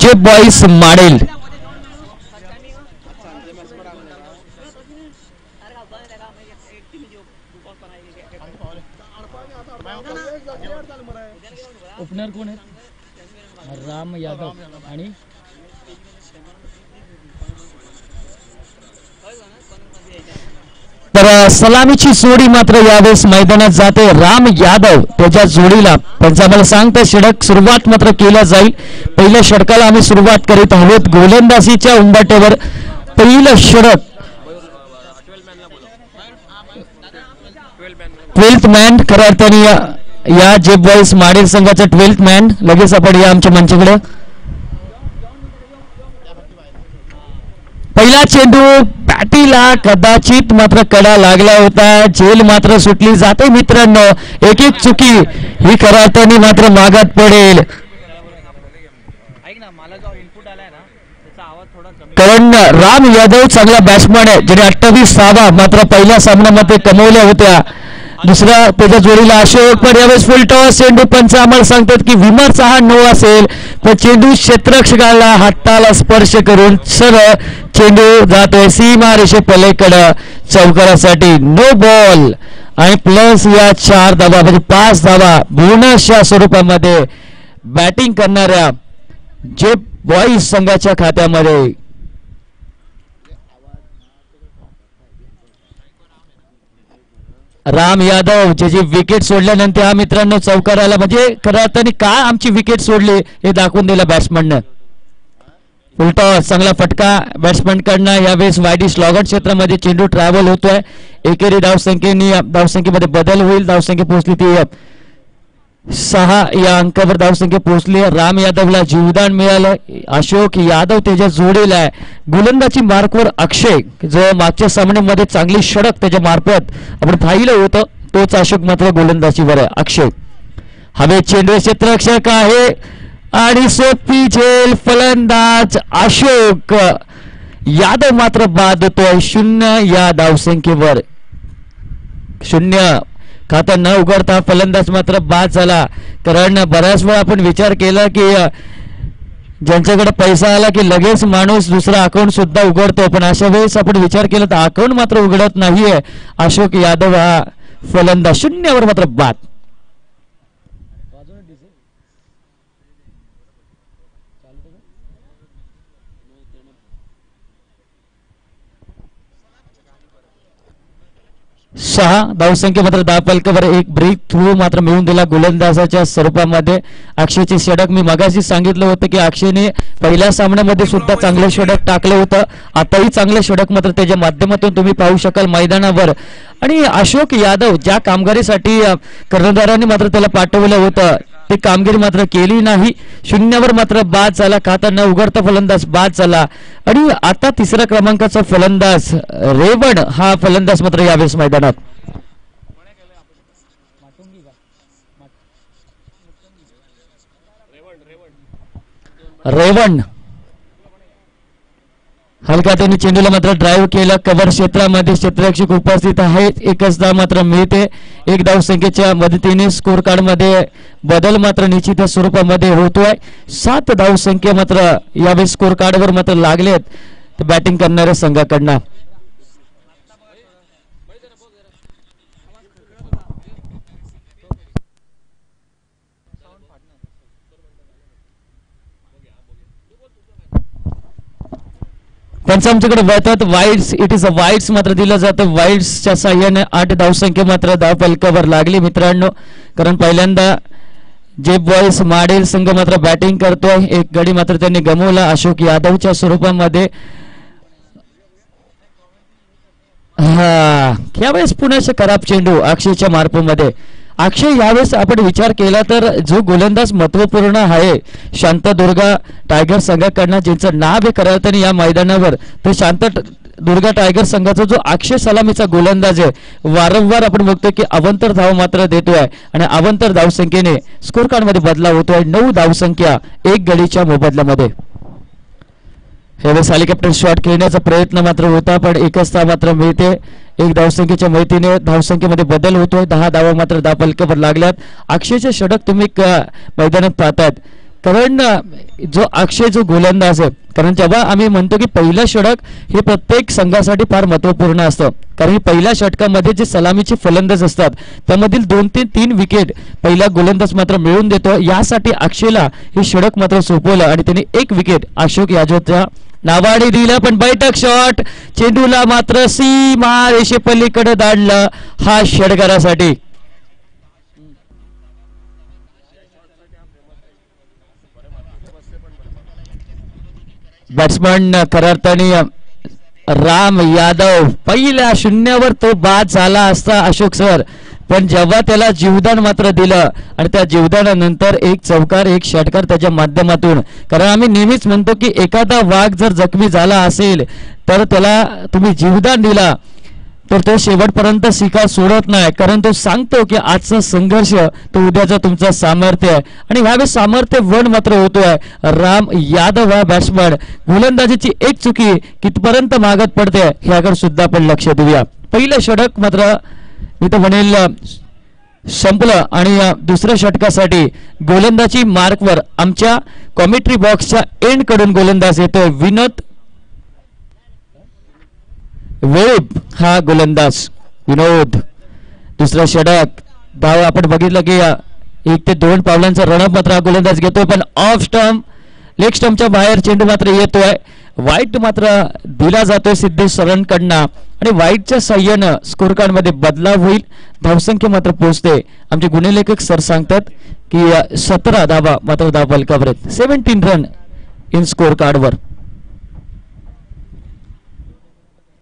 जे बॉईस model. Opener कोण आहे? राम यादव आणि तर सलामीची जोडी मात्र यावेळेस मैदानात जाते. राम यादव त्याच्या जोडीला पंचांना सांगता षटक सुरुवात मात्र केला जाईल. पहिल्या षटकाला आम्ही सुरुवात करीत आहोत. गोलंदाजीच्या उंबाट्यावर पहिलं षटक 12th मॅन खऱ्या अर्थाने या जे बॉईज माडेल संघाचा 12th मॅन. लगेच आपण या आमच्या मंचाकडे. पहिला चेंडू बॅटीला कदाचित मात्र कडा लागला होता. झेल मात्र सुटली जाते मित्रांनो. एक एक चुकी ही खऱ्या अर्थाने मात्र मागात पडेल. कारण राम यादव चांगला बॅट्समन आहे ज्याने 28 धावा मात्र पहिल्या सामन्यामध्ये कमवल्या होत्या. दुसरा त्याच्या जोडीला अशोक. पण यावेळेस फुल टॉस चेंडू पंच आम्हाला सांगतात की विमरचा हा नो असेल. पण चेंडू क्षेत्ररक्षकाला हाताला स्पर्श करून सरळ चेंडू जातोय सीमा रेषे पलीकडे चौकारासाठी. नो बॉल आणि प्लस या 4 धावा म्हणजे 5 धावा बोनसच्या स्वरूपामध्ये बॅटिंग करणाऱ्या जे बॉईज संघाच्या खात्यामध्ये. राम यादव ज्याची विकेट सोडल्यानंतर हा मित्रांनो चौकाराला म्हणजे खऱ्या अर्थाने काय आमची विकेट सोडली हे दाखवून दिलं बॅट्समननं. फुलटॉस चांगला फटका बॅट्समन कडनं. यावेळेस वायडी स्लॉगट क्षेत्रामध्ये चेंडू ट्रॅव्हल होतोय. एकेरी धावसंख्येमध्ये बदल होईल. धावसंख्या पोहोचली ती 6 या अंकावर धावसंख्या पोहोचली. राम यादवला जीवदान मिळालं. अशोक यादव त्याच्या जोडीला आहे. गोलंदाजी मार्कवर अक्षय जो मागच्या सामन्यामध्ये चांगली षटक त्याच्या मार्फत आपण पाहिलं होतं तोच अशोक मात्र गोलंदाजीवर आहे. अक्षय हवे चेंडू क्षेत्ररक्षक आहे आणि सोपी झेल फलंदाज अशोक यादव मात्र बाद होतोय 0 या धावसंख्येवर. 0 खाता न उघडता फलंदाज मात्र बाद झाला. कारण बऱ्याच वेळा आपण विचार केला की ज्यांच्याकडे पैसा आला की लगेच माणूस दुसरा अकाउंट सुद्धा उघडतो. पण अशा वेळेस आपण विचार केला तर अकाउंट मात्र उघडत नाहीये. अशोक यादव हा फलंदाज 0 मात्र बाद. सहा धावसंख्या मात्र 10 फलकावर एक ब्रेक थ्रू मात्र मिळून दिला गोलंदाजाच्या स्वरूपामध्ये. अक्षयचे षटक मी मगाशी सांगितलं होतं की अक्षयने पहिल्या सामन्यामध्ये सुद्धा चांगलं षटक टाकलं होतं. आताही चांगलं षटक मात्र त्याच्या माध्यमातून तुम्ही पाहू शकाल मैदानावर. आणि अशोक यादव ज्या कामगिरीसाठी कर्णधारांनी मात्र त्याला पाठवलं होतं ती कामगिरी मात्र केली नाही. 0 मात्र बाद झाला. खाता न उघडता फलंदाज बाद झाला. आणि आता 3ऱ्या क्रमांकाचा फलंदाज रेवण हा फलंदाज मात्र यावेळेस मैदानात. रेवण हलका त्यांनी चेंडूला मात्र ड्राईव्ह केला. कव्हर क्षेत्रामध्ये क्षेत्ररक्षक उपस्थित आहेत. एकच धाव मात्र मिळते. एक धावसंख्येच्या मदतीने स्कोर कार्ड मध्ये बदल मात्र निश्चित स्वरूपामध्ये होतोय. 7 धावसंख्या मात्र यावेळी स्कोर कार्डवर मात्र लागलेत बॅटिंग करणाऱ्या संघाकडनं. पंच आमच्याकडे वळतात. वाईड्स इट इज अ वाईड्स मात्र दिलं जातं. वाईड्सच्या साह्याने 8 धावसंख्या मात्र धाव फलकावर लागली मित्रांनो. कारण पहिल्यांदा जे बॉईज माडेल संघ मात्र बॅटिंग करतोय. एक गडी मात्र त्यांनी गमवला अशोक यादवच्या स्वरूपामध्ये. यावेळेस पुण्याचा खराब चेंडू अक्षयच्या मार्फमध्ये. अक्षय यावेळेस आपण विचार केला तर जो गोलंदाज महत्वपूर्ण आहे शांतदुर्गा टायगर संघाकडनं ज्यांचं नाव आहे खऱ्या अर्थाने या मैदानावर ते शांतदुर्गा टायगर संघाचा जो अक्षय सलामीचा गोलंदाज आहे वारंवार आपण बघतोय की अवंतर धाव मात्र देतोय आणि अवंतर धावसंख्येने स्कोर कार्ड मध्ये बदलाव होतोय. 9 धावसंख्या एक गडीच्या मोबदल्यामध्ये. यावेळेस हेलिकॉप्टर शॉट खेळण्याचा प्रयत्न मात्र होता पण एकच धाव मात्र मिळते. एक धावसंख्येच्या मदतीने धावसंख्येमध्ये बदल होतोय. 10 धावा मात्र 10 फलकावर लागल्यात. अक्षयचे षटक तुम्ही मैदानात पाहतात कारण जो अक्षय जो गोलंदाज आहे, कारण जेव्हा आम्ही म्हणतो की पहिलं षटक हे प्रत्येक संघासाठी फार महत्त्वपूर्ण असतं, कारण पहिल्या षटकामध्ये जे सलामीचे फलंदाज असतात त्यामधील 2 ते 3 विकेट पहिला गोलंदाज मात्र मिळवून देतो. यासाठी अक्षयला हे षटक मात्र सोपवलं आणि त्याने 1 विकेट अशोक यादवच्या नावाने दिलं. पण बैठक शॉट चेंडूला मात्र सीमा रेषेपलीकडे दाडलं हा षटकारासाठी. बॅट्समन खऱ्या अर्थाने राम यादव पहिल्या शून्यावर तो बाद झाला असता अशोक सर, पण जेव्हा त्याला जीवदान मात्र दिलं आणि त्या जीवदानानंतर एक चौकार एक षटकार त्याच्या माध्यमातून, कारण आम्ही नेहमीच म्हणतो की एखादा वाघ जर जखमी झाला असेल तर त्याला तुम्ही जीवदान दिला तर तो शेवटपर्यंत शिकार सोडत नाही, कारण तो सांगतो की आजचा संघर्ष तो उद्याचा तुमचा सामर्थ्य आहे. आणि ह्यावेळी सामर्थ्य वन मात्र होतोय. राम यादव हा बॅट्समन गोलंदाजीची एक चुकी कितपर्यंत मागत पडते ह्याकडे सुद्धा आपण लक्ष देऊया. पहिलं षटक मात्र मी तर म्हणेल संपलं आणि दुसऱ्या षटकासाठी गोलंदाजी मार्कवर आमच्या कॉमेंट्री बॉक्सच्या एंड कडून गोलंदाज येतोय विनोद वेब हा गोलंदाज. विनोद दुसरा षटक धाव आपण बघितलं की 1 ते 2 पावलांचा रनअप मात्र हा गोलंदाज घेतोय, पण ऑफ स्टंप लेग स्टंपच्या बाहेर चेंडू मात्र येतोय. वाईट मात्र दिला जातोय सिद्धेश सरांकडनं आणि वाईटच्या साह्यानं स्कोर कार्ड मध्ये बदलाव होईल. धावसंख्या मात्र पोहोचते. आमचे गुणलेखक सर सांगतात की 17 धावा मात्र धावफलकावर आहेत, 17 रन इन स्कोर कार्डवर.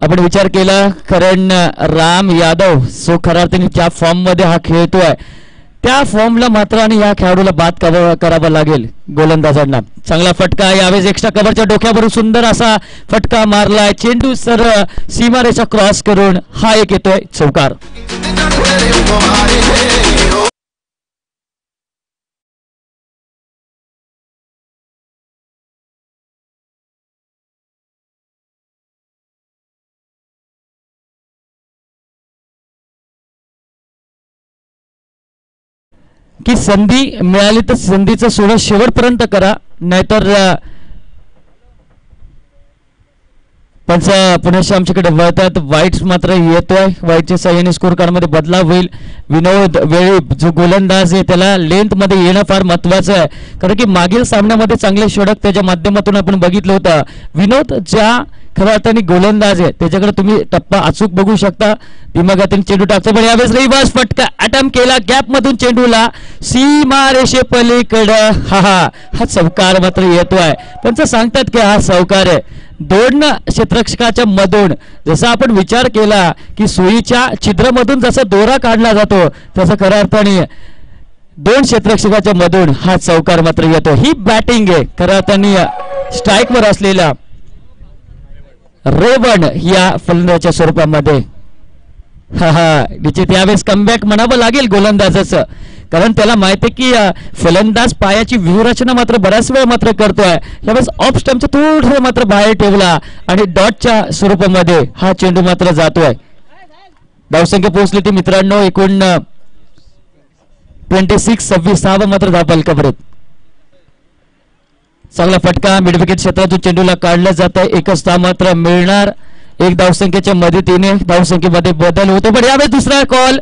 आपण विचार केला कारण राम यादव जो खऱ्या अर्थाने ज्या फॉर्म मध्ये हा खेळतोय त्या फॉर्मला मात्र आणि या खेळाडूला बाद करावा लागेल गोलंदाजांना. चांगला फटका यावेळेस एक्स्ट्रा कव्हरच्या डोक्यावरून सुंदर असा फटका मारलाय. चेंडू सर सीमारेषा क्रॉस करून हा एक येतोय चौकार. की संधी मिळाली तर संधीचं सोडत शेवटपर्यंत करा, नाहीतर पंच पुन्हा आमच्याकडे वळतात. वाईट्स मात्र येतोय. वाईटच्या साह्याने स्कोर कार्ड मध्ये बदलाव होईल. विनोद वेळी जो गोलंदाज आहे त्याला लेंथ मध्ये येणं फार महत्वाचं आहे, कारण की मागील सामन्यामध्ये चांगले षटक त्याच्या माध्यमातून आपण बघितलं होतं. विनोद ज्या खऱ्या अर्थाने गोलंदाज आहे त्याच्याकडे तुम्ही टप्पा अचूक बघू शकता. दिमागातून चेंडू टाकतो, पण यावेळेस रिव्हर्स फटका अटेम्प्ट केला गॅप मधून चेंडूला सीमा रेषे पलीकडे हा चौकार मात्र येतोय. पंच सांगतात की हा चौकार आहे. 2 क्षेत्ररक्षकाच्या मधून जसा आपण विचार केला की सुईच्या छिद्रामधून जसा दोरा काढला जातो तसा खऱ्या अर्थाने 2 क्षेत्ररक्षकाच्या मधून हा चौकार मात्र येतो. ही बॅटिंग आहे खऱ्या अर्थाने स्ट्राईकवर असलेला रेवन या फलंदाजाच्या स्वरूपामध्ये. निश्चित यावेळेस कमबॅक म्हणावं लागेल गोलंदाजाचं, कारण त्याला माहिती आहे की फलंदाज पायाची व्यूहरचना मात्र बऱ्याच वेळ मात्र करतोय. यावेळेस ऑफ स्टंपचं थोडं मात्र बाहेर ठेवला आणि डॉटच्या स्वरूपामध्ये हा चेंडू मात्र जातोय. धावसंख्या पोहोचली ती मित्रांनो एकूण 26-26 मात्र धावफलकावर आहेत. चांगला फटका मिड विकेट क्षेत्रातून चेंडूला काढलं जात आहे. एकच धाव मात्र मिळणार. 1 धावसंख्येच्या मदतीने धावसंख्येमध्ये बदल होतो, पण यावेळेस दुसरा कॉल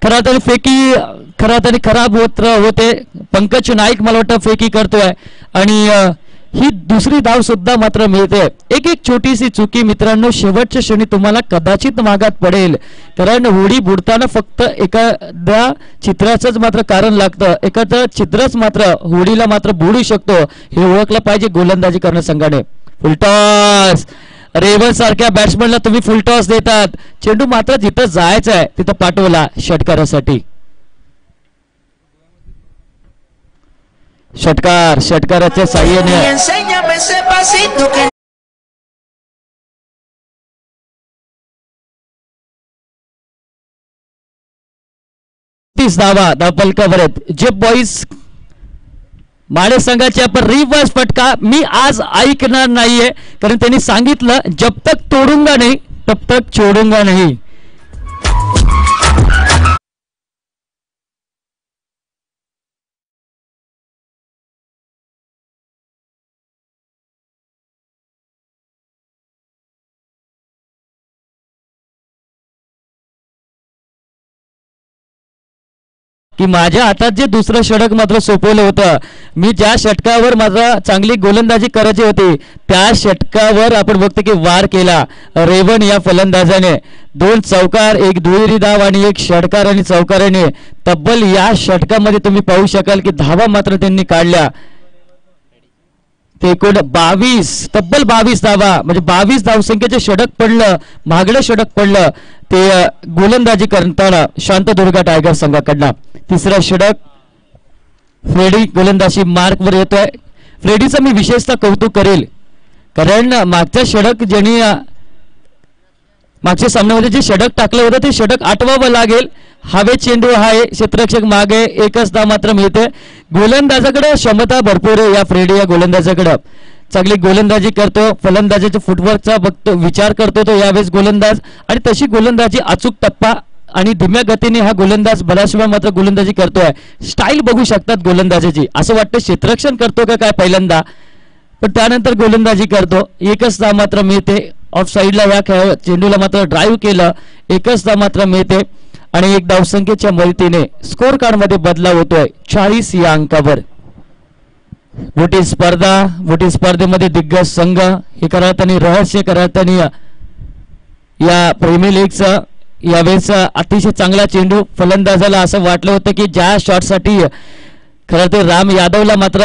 खरा तर फेकी खराब होते. पंकज नाईक मला वाटतं फेकी करतोय आणि ही दुसरी धाव सुद्धा मात्र मिळते. एक छोटीशी चुकी मित्रांनो शेवटच्या क्षणी तुम्हाला कदाचित मागात पडेल, कारण होडी बुडताना फक्त एखाद्या चित्राचंच मात्र कारण लागतं. एखादं चित्रच मात्र होडीला मात्र बुडू शकतो, हे ओळखलं पाहिजे गोलंदाजी करण्या संघाने. फुलटॉस रेवन सारख्या बॅट्समनला तुम्ही फुलटॉस देतात. चेंडू मात्र जिथं जायचं आहे तिथं पाठवला षटकारासाठी. षटकाराच्या साह्याने 30 धावा धावफलकावर आहेत. जे बॉईज माडे संघाचे आपण रिव्हर्स फटका मी आज ऐकणार नाहीये, कारण त्यांनी सांगितलं जब तक तोडूंगा नाही तब तक छोडूंगा नाही. की माझ्या हातात जे दुसरं षटक मात्र सोपवलं होतं, मी ज्या षटकावर माझा चांगली गोलंदाजी करायची होती त्या षटकावर आपण बघतो की वार केला रेवण या फलंदाजाने. 2 चौकार, 1 दुहेरी धाव आणि 1 षटकार आणि चौकाराने तब्बल या षटकामध्ये तुम्ही पाहू शकाल की धावा मात्र त्यांनी काढल्या. ते एकूण 22 तब्बल 22 धावा म्हणजे 22 धावसंख्येचे षटक पडलं, महागडं षटक पडलं ते गोलंदाजी करताना शांतदुर्गा टायगर संघाकडनं. तिसरं षटक फ्रेडी गोलंदाजी मार्कवर येतोय. फ्रेडीचं मी विशेषतः कौतुक करेल कारण मागच्या षटक ज्यांनी मागच्या सामन्यामध्ये जे षटक टाकलं होतं ते षटक आठवावं लागेल. हवे चेंडू आहे, क्षेत्ररक्षक मागे, एकच धाव मात्र मिळते. गोलंदाजाकडे क्षमता भरपूर आहे या फ्रेडी या गोलंदाजाकडे. चांगली गोलंदाजी करतो, फलंदाजाच्या फुटवर्कचा बघतो, विचार करतो तो यावेळेस गोलंदाज. आणि तशी गोलंदाजी अचूक टप्पा आणि धीम्या गतीने हा गोलंदाज बऱ्याच वेळा मात्र गोलंदाजी करतोय. स्टाईल बघू शकतात गोलंदाजाची, असं वाटतं क्षेत्ररक्षण करतो का काय पहिल्यांदा, पण त्यानंतर गोलंदाजी करतो. एकच धाव मात्र मिळते. ऑफ साईडला या चेंडूला मात्र ड्राईव्ह केलं, एकच धाव मात्र मिळते आणि 1 धावसंख्येच्या मदतीने स्कोर कार्ड मध्ये बदलाव होतोय 40 या अंकावर. मोठी स्पर्धेमध्ये दिग्गज संघ हे करत आणि रहस्य करत आणि या प्रीमियर लीगचा यावेळेस अतिशय चांगला चेंडू. फलंदाजाला असं वाटलं होतं की ज्या शॉटसाठी खरं तर राम यादवला मात्र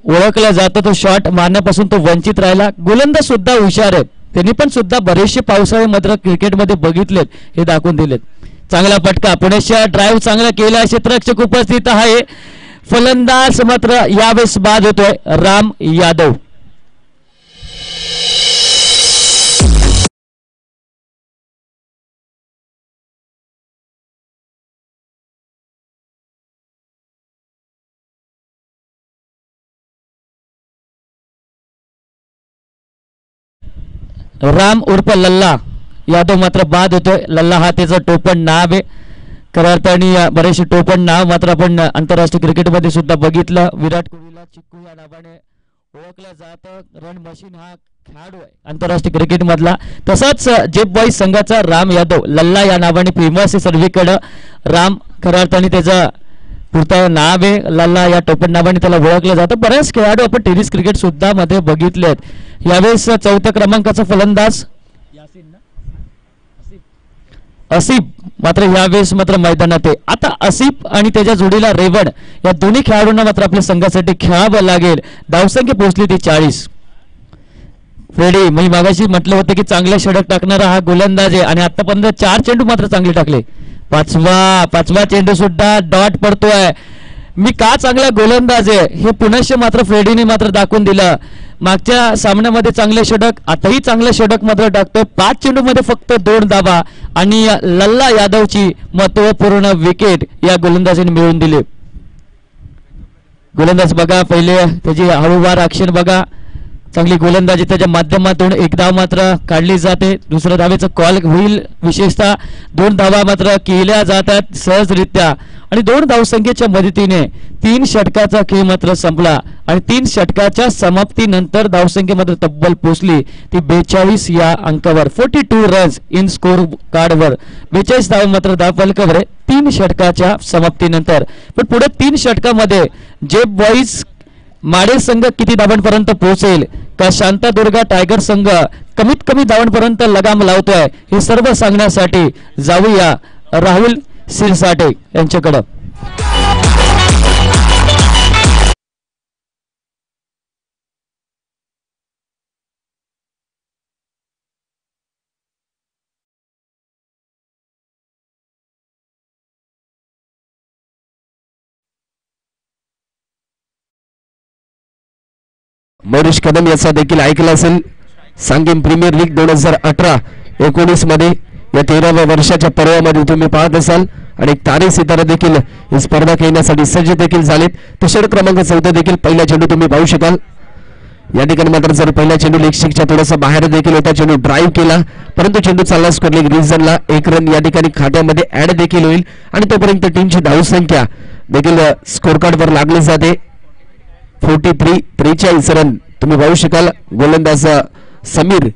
ओळखला जातो तो शॉट मारण्यापासून तो वंचित राहिला. गोलंदाज सुद्धा हुशार आहे, त्यांनी पण सुद्धा बरेचसे पावसाळे मात्र क्रिकेटमध्ये बघितलेत, हे दाखवून दिलेत. चांगला फटका, पुण्याच्या ड्राईव्ह चांगला केला, क्षेत्ररक्षक उपस्थित आहे. फलंदाज मात्र यावेळेस बाद होतोय राम यादव. राम उर्फ लल्ला यादव मात्र बाद होतोय. लल्ला हा त्याचं टोपण नाव आहे खऱ्या अर्थाने. बरेचसे टोपण नाव मात्र आपण आंतरराष्ट्रीय क्रिकेटमध्ये सुद्धा बघितलं. विराट कोहलीला चिक्कू या नावाने ओळखलं जातं. रन मशीन हा खेळाडू आहे आंतरराष्ट्रीय क्रिकेट मधला. तसाच जेप बॉईज संघाचा राम यादव लल्ला या नावाने फेमस आहे सर्वीकडं. राम खऱ्या अर्थाने त्याचं पुरतं नाव आहे, लल्ला या टोपण नावाने त्याला ओळखलं जातं. बरेच खेळाडू आपण टेनिस क्रिकेट सुद्धा मध्ये बघितलेत. यावेळेस 4थ्या क्रमांकाचा फलंदाज असिफ मात्र यावेळेस मात्र मैदानात आहे. आता असिफ आणि त्याच्या जोडीला रेवण या दोन्ही खेळाडूंना मात्र आपल्या संघासाठी खेळावं लागेल. धावसंख्या पोहोचली ती 40. फ्रेडी मी मागाशी म्हटलं होतं की चांगले षटक टाकणारा हा गोलंदाज आहे आणि आतापर्यंत 4 चेंडू मात्र चांगले टाकले. पाचवा चेंडू सुद्धा डॉट पडतोय. मी का चांगला गोलंदाज आहे हे पुनश्च मात्र फ्रेडीने मात्र दाखवून दिलं. मागच्या सामन्यामध्ये चांगले षटक, आताही चांगले षटक मात्र टाकतोय. 5 चेंडूमध्ये फक्त 2 धावा आणि लल्ला यादवची महत्वपूर्ण विकेट या गोलंदाजाने मिळवून दिली. गोलंदाज बघा, पहिले त्याची हळूवार ॲक्शन बघा, चांगली गोलंदाजी त्याच्या माध्यमातून 1 धाव मात्र काढली जाते. दुसऱ्या धावेचा कॉल होईल. विशेषतः 2 धावा मात्र केल्या जातात सहजरित्या आणि 2 धावसंख्येच्या मदतीने 3 षटकाचा खेळ मात्र संपला आणि 3 षटकाच्या समाप्तीनंतर धावसंख्या मात्र तब्बल पोहोचली ती 42 या अंकावर. 42 रन्स इन स्कोर कार्डवर 42 धाव मात्र धावफलकावर आहे 3 षटकाच्या समाप्तीनंतर. पण पुढे 3 षटकामध्ये जेप बॉईज माडे संघ किती धावांपर्यंत पोहोचेल का शांतादुर्गा टायगर संघ कमीत कमी धावांपर्यंत लगाम लावतोय हे सर्व सांगण्यासाठी जाऊया राहुल सिरसाटे यांच्याकडे. मनीष कदम याचा देखील ऐकला असेल. सांगेन प्रीमियर लीग 2018-19 मध्ये या 13व्या वर्षाच्या पर्वामध्ये तुम्ही पाहत असाल आणि तारे सितारा देखील ही स्पर्धा खेळण्यासाठी सज्ज देखील झालेत. तर षटक क्रमांक 14 देखील पहिला चेंडू तुम्ही पाहू शकाल. या ठिकाणी मात्र जर पहिला चेंडू लेग स्टिकच्या थोडासा बाहेर देखील होता, चेंडू ड्राईव्ह केला परंतु चेंडू चालला स्कोर लेग रिजनला. 1 रन या ठिकाणी खात्यामध्ये ऍड देखील होईल आणि तोपर्यंत टीमची धावसंख्या देखील स्कोर कार्डवर लागली जाते. 43 रन तुम्ही पाहू शकाल. गोलंदाज समीर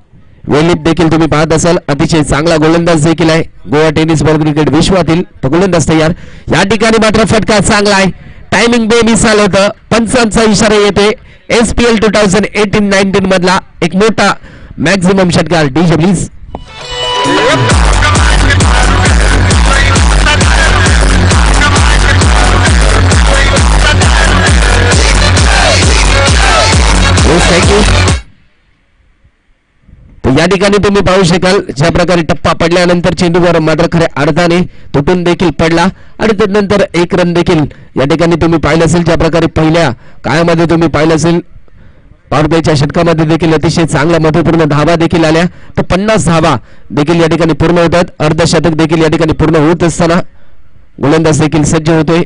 वेलिप देखील तुम्ही पाहत असाल, अतिशय चांगला गोलंदाज देखील आहे. गोवा टेनिस बॉल क्रिकेट विश्वातील तो गोलंदाज तयार. या ठिकाणी मात्र फटका चांगला आहे, टायमिंग बेमिसाल होतं. पंचांचा इशारा येतोय. SPL 2018-19 मधला एक मोठा मॅक्झिमम षटकार. DJ please. या ठिकाणी तुम्ही पाहू शकाल ज्या प्रकारे टप्पा पडल्यानंतर चेंडूवर मात्र खऱ्या अर्थाने तुटून देखील पडला आणि त्यानंतर एक रन देखील या ठिकाणी तुम्ही पाहिलं असेल. ज्या प्रकारे पहिल्या काळामध्ये तुम्ही पाहिलं असेल पॉवर प्लेच्या षटकामध्ये देखील अतिशय चांगला महत्वपूर्ण धावा देखील आल्या, तर 50 धावा देखील या ठिकाणी पूर्ण होतात. अर्धशतक देखील या ठिकाणी पूर्ण होत असताना गोलंदाज देखील सज्ज होतोय.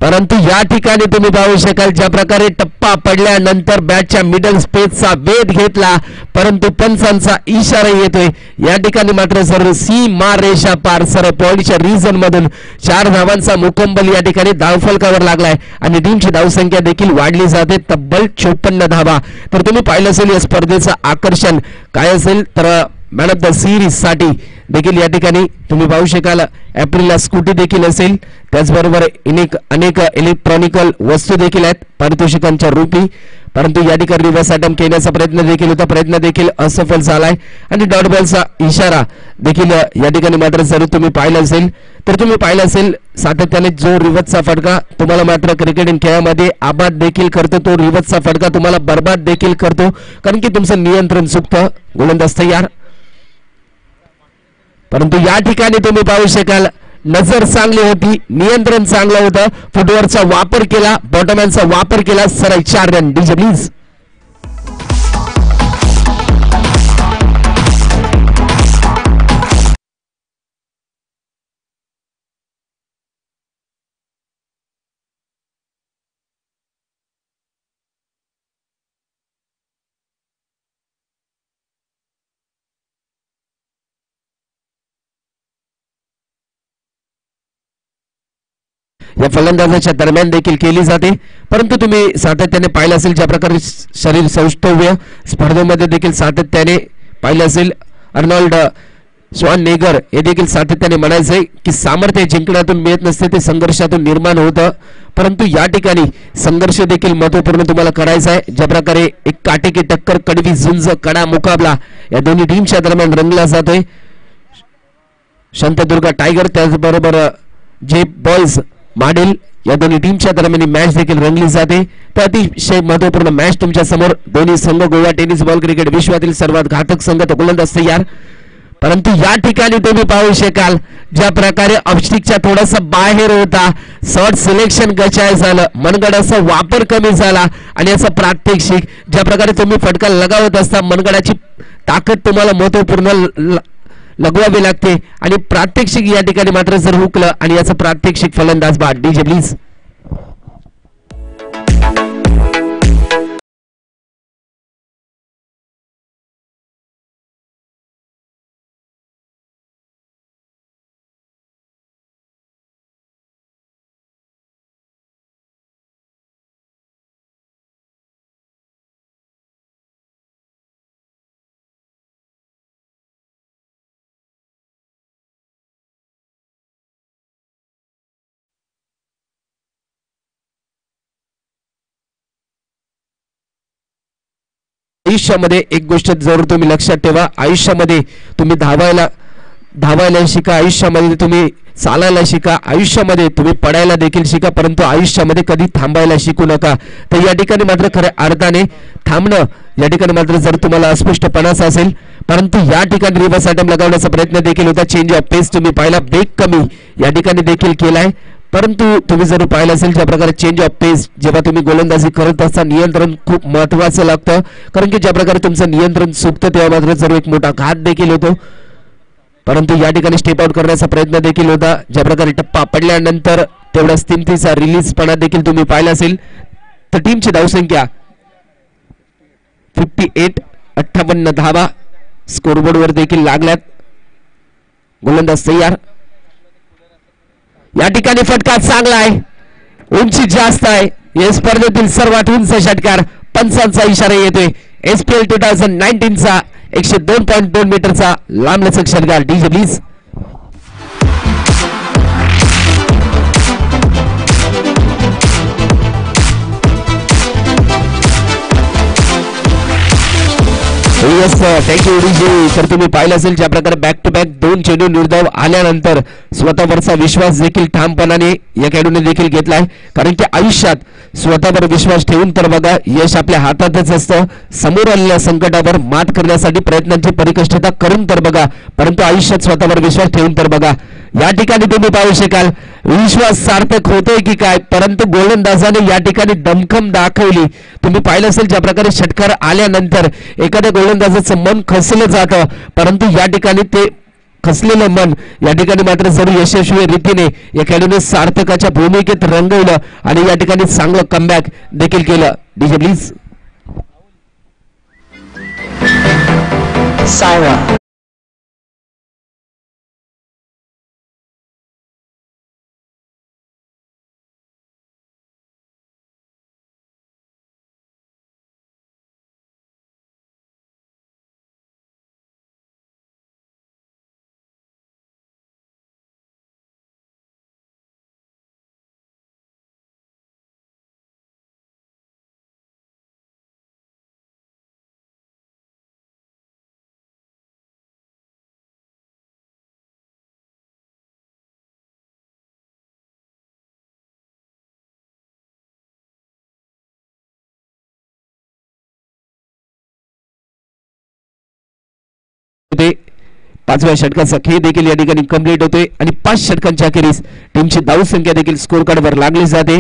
परंतु या ठिकाणी तुम्ही पाहू शकाल ज्या प्रकारे टप्पा पडल्यानंतर बॅटच्या मिडल स्पेसचा वेध घेतला, परंतु पंचांचा इशारा येतोय. या ठिकाणी मात्र सर सीमा रेषा पार सर पॉईंटच्या रिजन मधून 4 धावांचा मुकंबल या ठिकाणी धावफलकावर लागलाय आणि टीमची धावसंख्या देखील वाढली जाते तब्बल 54 धावा. तर तुम्ही पाहिलं असेल या स्पर्धेचं आकर्षण काय असेल, तर मॅन ऑफ द सिरीज साठी देखील या ठिकाणी तुम्ही पाहू शकाल एप्रिलला स्कूटी देखील असेल, त्याचबरोबर अनेक इलेक्ट्रॉनिकल वस्तू देखील आहेत पारितोषिकांच्या रूपी. परंतु या ठिकाणी रिव्हर्स अटेम्प्ट केल्याचा प्रयत्न देखील होता, प्रयत्न देखील असफल झालाय आणि डॉट बॉलचा इशारा देखील या ठिकाणी मात्र जर तुम्ही पाहिलं असेल तर तुम्ही पाहिलं असेल सातत्याने जो रिव्हर्सचा फटका तुम्हाला मात्र क्रिकेटिंग खेळामध्ये आबाद देखील करतो, तो रिव्हर्सचा फटका तुम्हाला बर्बाद देखील करतो, कारण की तुमचं नियंत्रण चुकतं. गोलंदाज तयार. परंतु या ठिकाणी तुम्ही पाहू शकाल नजर चांगली होती, नियंत्रण चांगलं होतं, फुटवर्कचा वापर केला, बॉटमॅनचा वापर केला. सरळ 4 रन. DJ please. या फलंदाजाच्या दरम्यान देखील केली जाते. परंतु तुम्ही सातत्याने पाहिलं असेल ज्या प्रकारे शरीर सौष्ठव्य स्पर्धेमध्ये देखील सातत्याने पाहिलं असेल. अर्नॉल्ड श्वार्झनेगर हे देखील सातत्याने म्हणायचंय की सामर्थ्य जिंकण्यातून मिळत नसते, ते संघर्षातून निर्माण होतं. परंतु या ठिकाणी संघर्ष देखील महत्वपूर्ण तुम्हाला करायचा आहे. ज्या प्रकारे एक काटेकी टक्कर, कडवी झुंज, कडा मुकाबला या दोन्ही टीमच्या दरम्यान रंगला जातोय. शांतदुर्गा टायगर त्याचबरोबर जे बॉयज माडेल या दोन्ही टीमच्या दरम्यान मॅच देखील रंगली जाते. तर अतिशय महत्वपूर्ण मॅच तुमच्या समोर. दोन्ही संघ गोवा टेनिस बॉल क्रिकेट विश्वातील सर्वात घातक संघ तो गोलंदाज तयार. परंतु या ठिकाणी तुम्ही पाहू शकाल ज्या प्रकारे ऑब्स्टिकच्या थोडासा बाहेर होता, शॉर्ट सिलेक्शन गचाय झालं, मनगडाचा वापर कमी झाला आणि याचा प्रात्यक्षिक ज्या प्रकारे तुम्ही फटका लगावत असता मनगडाची ताकद तुम्हाला महत्वपूर्ण लगवावी लागते आणि प्रात्यक्षिक या ठिकाणी मात्र जर हुकलं आणि याचं प्रात्यक्षिक फलंदाज बाद. DJ please. आयुष्यामध्ये एक गोष्ट जरूर तुम्ही लक्षात ठेवा, आयुष्यामध्ये तुम्ही धावायला शिका, आयुष्यामध्ये तुम्ही चालायला शिका, आयुष्यामध्ये तुम्ही पडायला देखील शिका, परंतु आयुष्यामध्ये कधी थांबायला शिकू नका. तर या ठिकाणी मात्र खऱ्या अर्थाने थांबणं या ठिकाणी मात्र जर तुम्हाला अस्पष्टपणाचा असेल. परंतु या ठिकाणी रिव्हर्स अटेम्प्ट लगावण्याचा प्रयत्न देखील होता. चेंज ऑफ पेस तुम्ही पाहिला, ब्रेक कमी या ठिकाणी देखील केलाय. परंतु तुम्ही जर पाहिलं असेल ज्या प्रकारे चेंज ऑफ पेस जेव्हा तुम्ही गोलंदाजी करत असता नियंत्रण खूप महत्वाचं लागतं, कारण की ज्या प्रकारे तुमचं नियंत्रण चुकतं तेव्हा मात्र जर एक मोठा घात देखील होतो. परंतु या ठिकाणी स्टेप आउट करण्याचा प्रयत्न देखील होता. ज्या प्रकारे टप्पा पडल्यानंतर तेवढ्या स्थितीचा रिलीजपणा देखील तुम्ही पाहिला असेल. तर टीमची धावसंख्या 58, 58 धावा स्कोरबोर्डवर देखील लागल्यात. गोलंदाज तयार. या ठिकाणी फटका चांगला आहे, उंची जास्त आहे, या स्पर्धेतील सर्वात उंच षटकार. पंचांचा इशारा येतोय. SPL 2019 चा 102.2 मीटरचा लांबलचक षटकार. DJ please. Yes thank you DJ. तर तुम्ही पाहिलं असेल ज्या प्रकारे बॅक टू बॅक 2 चेंडू निर्धाव आल्यानंतर स्वतःवरचा विश्वास देखील ठामपणाने या खेळाडूने देखील घेतलाय. कारण की आयुष्यात स्वतःवर विश्वास ठेवून तर बघा, यश आपल्या हातातच असतं. समोर आलेल्या संकटावर मात करण्यासाठी प्रयत्नांची परिकष्टता करून तर बघा, परंतु आयुष्यात स्वतःवर विश्वास ठेवून तर बघा. या ठिकाणी तुम्ही पाहू शकाल विश्वास सार्थक होतोय की काय, परंतु गोलंदाजाने या ठिकाणी दमखम दाखवली. तुम्ही पाहिलं असेल ज्या प्रकारे षटकार आल्यानंतर एखाद्या गोलंदाजाचं मन खचलं जातं, परंतु या ठिकाणी ते खचलेलं मन या ठिकाणी मात्र जर यशस्वी रीतीने या खेळाडूने सार्थकाच्या भूमिकेत रंगवलं आणि या ठिकाणी चांगलं कमबॅक देखील केलं. DJ please. सायरा पाचव्या षटकाचा खेळ देखील या ठिकाणी कंप्लीट होतोय आणि 5 षटकांच्या अखेरीस टीमची धाव संख्या देखील स्कोर कार्ड वर लागली जाते.